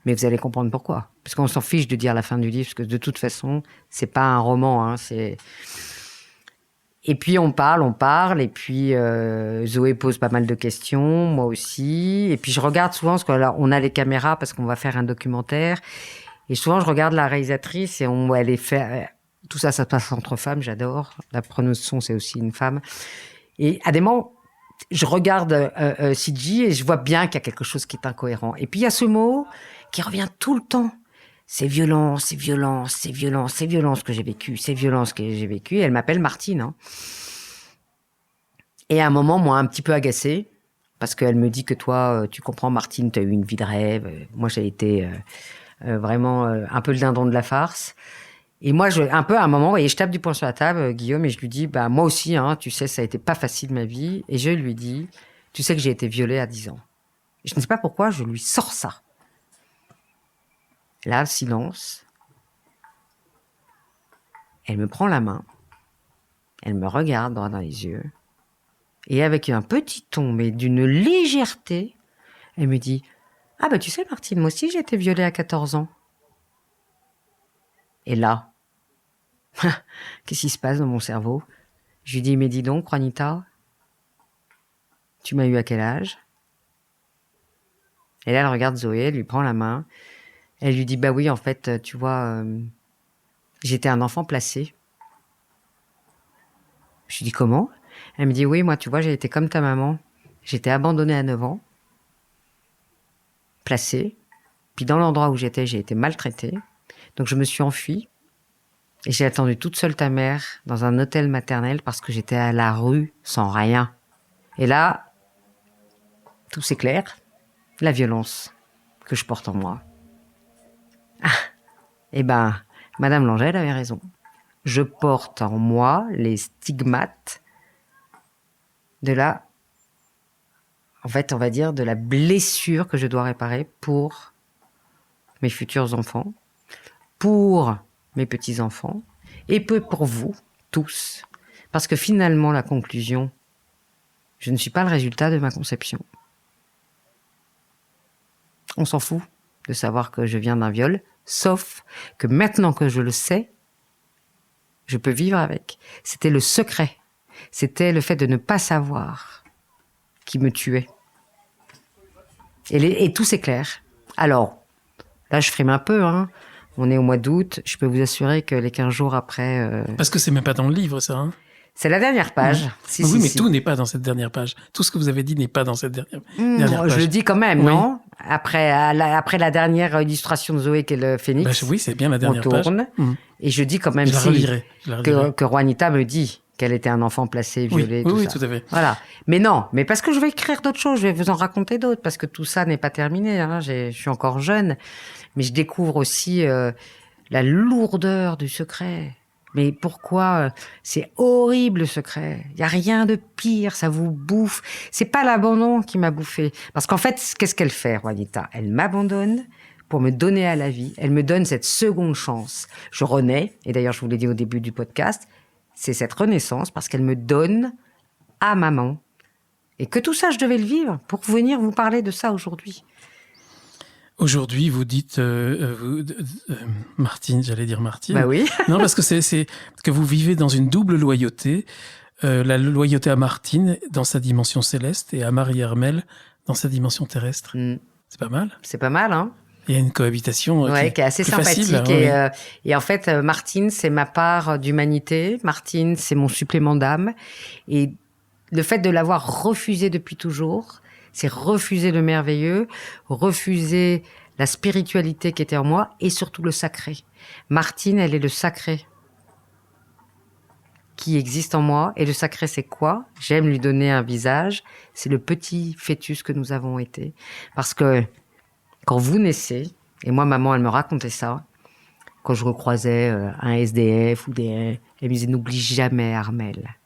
Mais vous allez comprendre pourquoi. Parce qu'on s'en fiche de dire la fin du livre, parce que de toute façon, c'est pas un roman. Hein, Et puis on parle, et puis Zoé pose pas mal de questions, moi aussi. Et puis je regarde souvent, parce qu'on a les caméras, parce qu'on va faire un documentaire. Et souvent, je regarde la réalisatrice et elle est fait. Tout ça, ça se passe entre femmes, j'adore. La preneuse de son, c'est aussi une femme. Et à des moments, je regarde CG et je vois bien qu'il y a quelque chose qui est incohérent. Et puis il y a ce mot qui revient tout le temps. C'est violent, c'est violent, c'est violent, c'est violent ce que j'ai vécu, c'est violent ce que j'ai vécu. Et elle m'appelle Martine. Hein. Et à un moment, moi, un petit peu agacée, parce qu'elle me dit que toi, tu comprends, Martine, tu as eu une vie de rêve. Moi, j'ai été... vraiment un peu le dindon de la farce. Et moi, un peu à un moment, vous voyez, je tape du poing sur la table, Guillaume, et je lui dis, moi aussi, tu sais, ça a été pas facile ma vie. Et je lui dis, tu sais que j'ai été violée à 10 ans. Et je ne sais pas pourquoi, je lui sors ça. Là, silence. Elle me prend la main. Elle me regarde droit dans les yeux. Et avec un petit ton, mais d'une légèreté, elle me dit, ah tu sais Martine, moi aussi j'ai été violée à 14 ans. Et là, qu'est-ce qui se passe dans mon cerveau? Je lui dis, mais dis donc, Juanita, tu m'as eu à quel âge ? Et là, elle regarde Zoé, elle lui prend la main. Elle lui dit, bah oui, en fait, tu vois, j'étais un enfant placé. Je lui dis, comment ? Elle me dit, oui, moi, tu vois, j'ai été comme ta maman. J'étais abandonnée à 9 ans, placée. Puis dans l'endroit où j'étais, j'ai été maltraitée. Donc je me suis enfuie. Et j'ai attendu toute seule ta mère dans un hôtel maternel parce que j'étais à la rue sans rien. Et là, tout s'éclaire. La violence que je porte en moi. Ah, eh ben, Madame Langel avait raison. Je porte en moi les stigmates de la, en fait, on va dire, de la blessure que je dois réparer pour mes futurs enfants, pour mes petits-enfants, et peu pour vous, tous. Parce que finalement, la conclusion, je ne suis pas le résultat de ma conception. On s'en fout de savoir que je viens d'un viol, sauf que maintenant que je le sais, je peux vivre avec. C'était le secret. C'était le fait de ne pas savoir qui me tuait. Et tout s'éclaire. Alors, là, je frime un peu, hein. On est au mois d'août. Je peux vous assurer que les 15 jours après... Parce que c'est même pas dans le livre, ça. Hein. C'est la dernière page. Oui, mais tout n'est pas dans cette dernière page. Tout ce que vous avez dit n'est pas dans cette dernière page. Je le dis quand même, non ? Après la dernière illustration de Zoé qui est le phénix. Oui, c'est bien la dernière page. On tourne. Et je dis quand même que Juanita me dit qu'elle était un enfant placé, violé, oui, ça. Tout à fait. Voilà. Mais non, mais parce que je vais écrire d'autres choses, je vais vous en raconter d'autres, parce que tout ça n'est pas terminé. Hein. Je suis encore jeune, mais je découvre aussi la lourdeur du secret. Mais pourquoi ? C'est horrible, le secret. Il n'y a rien de pire, ça vous bouffe. C'est pas l'abandon qui m'a bouffé. Parce qu'en fait, qu'est-ce qu'elle fait, Juanita ? Elle m'abandonne pour me donner à la vie. Elle me donne cette seconde chance. Je renais, et d'ailleurs, je vous l'ai dit au début du podcast, c'est cette renaissance parce qu'elle me donne à maman. Et que tout ça, je devais le vivre pour venir vous parler de ça aujourd'hui. Aujourd'hui, vous dites Martine, j'allais dire Martine. Bah oui. Non, parce que c'est que vous vivez dans une double loyauté. La loyauté à Martine dans sa dimension céleste et à Marie-Armelle dans sa dimension terrestre. C'est pas mal. C'est pas mal, hein. Il y a une cohabitation qui est assez sympathique. Facile, et en fait, Martine, c'est ma part d'humanité. Martine, c'est mon supplément d'âme. Et le fait de l'avoir refusé depuis toujours... C'est refuser le merveilleux, refuser la spiritualité qui était en moi et surtout le sacré. Martine, elle est le sacré qui existe en moi. Et le sacré, c'est quoi ? J'aime lui donner un visage. C'est le petit fœtus que nous avons été. Parce que quand vous naissez, et moi, maman, elle me racontait ça, quand je recroisais un SDF ou elle me disait « N'oublie jamais, Armelle,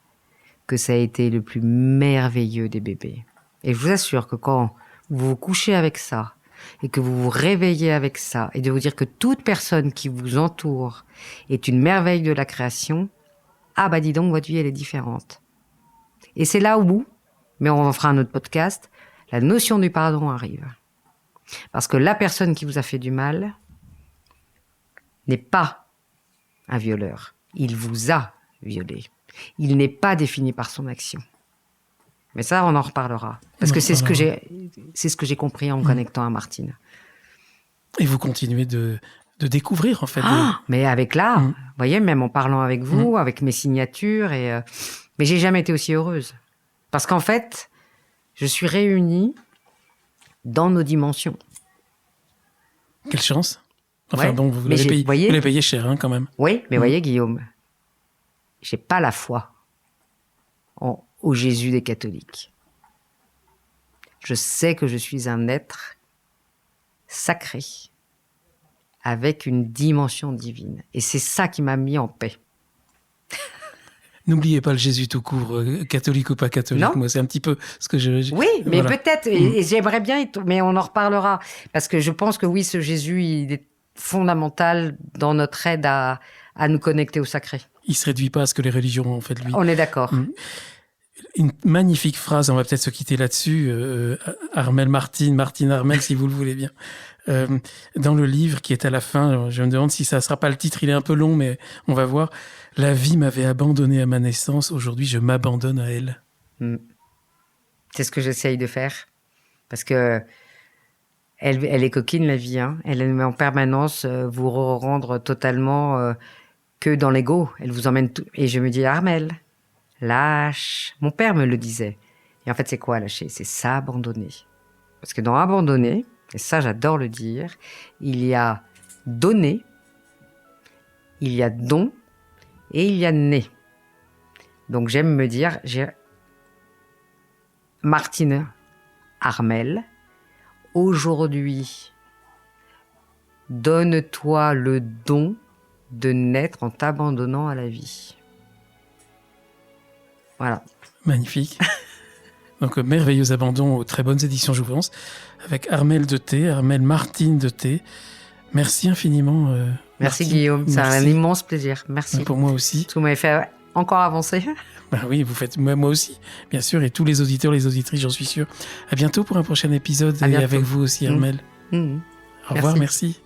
que ça a été le plus merveilleux des bébés. » Et je vous assure que quand vous vous couchez avec ça, et que vous vous réveillez avec ça, et de vous dire que toute personne qui vous entoure est une merveille de la création, ah bah dis donc, votre vie, elle est différente. Et c'est là où, mais on en fera un autre podcast, la notion du pardon arrive. Parce que la personne qui vous a fait du mal n'est pas un violeur. Il vous a violé. Il n'est pas défini par son action. Mais ça, on en reparlera. Parce que c'est ce que j'ai compris en me connectant à Martine. Et vous continuez de découvrir, en fait. Mais avec l'art, vous voyez, même en parlant avec vous, avec mes signatures. Mais j'ai jamais été aussi heureuse. Parce qu'en fait, je suis réunie dans nos dimensions. Quelle chance. Enfin, donc, vous l'avez payé cher, hein, quand même. Oui, mais voyez, Guillaume, j'ai pas la foi au Jésus des catholiques. Je sais que je suis un être sacré, avec une dimension divine. Et c'est ça qui m'a mis en paix. N'oubliez pas le Jésus tout court, catholique ou pas catholique. Non. Moi, c'est un petit peu ce que je... Oui, mais voilà. Peut-être, et j'aimerais bien, mais on en reparlera. Parce que je pense que oui, ce Jésus, il est fondamental dans notre aide à nous connecter au sacré. Il ne se réduit pas à ce que les religions ont fait de lui. On est d'accord. Une magnifique phrase, on va peut-être se quitter là-dessus, Armelle Martine Armelle, si vous le voulez bien. Dans le livre qui est à la fin, je me demande si ça ne sera pas le titre, il est un peu long, mais on va voir. La vie m'avait abandonné à ma naissance, aujourd'hui je m'abandonne à elle. C'est ce que j'essaye de faire. Parce que elle est coquine, la vie. Hein. Elle aime en permanence vous rendre totalement que dans l'ego. Elle vous emmène tout. Et je me dis, Armelle, lâche. Mon père me le disait. Et en fait, c'est quoi lâcher? C'est s'abandonner. Parce que dans abandonner, et ça j'adore le dire, il y a donner, il y a don et il y a né. Donc j'aime me dire, Martine Armelle, aujourd'hui, donne-toi le don de naître en t'abandonnant à la vie. Voilà. Magnifique. Donc, merveilleux abandon aux très bonnes éditions Jouvence, avec Armelle de Thé, Armelle Martine de Thé. Merci infiniment. Merci Martine. Guillaume, c'est un immense plaisir. Merci. Pour moi aussi. Vous m'avez fait encore avancer. Ben oui, vous faites moi aussi, bien sûr, et tous les auditeurs, les auditrices, j'en suis sûr. À bientôt pour un prochain épisode et avec vous aussi, Armelle. Au revoir, merci.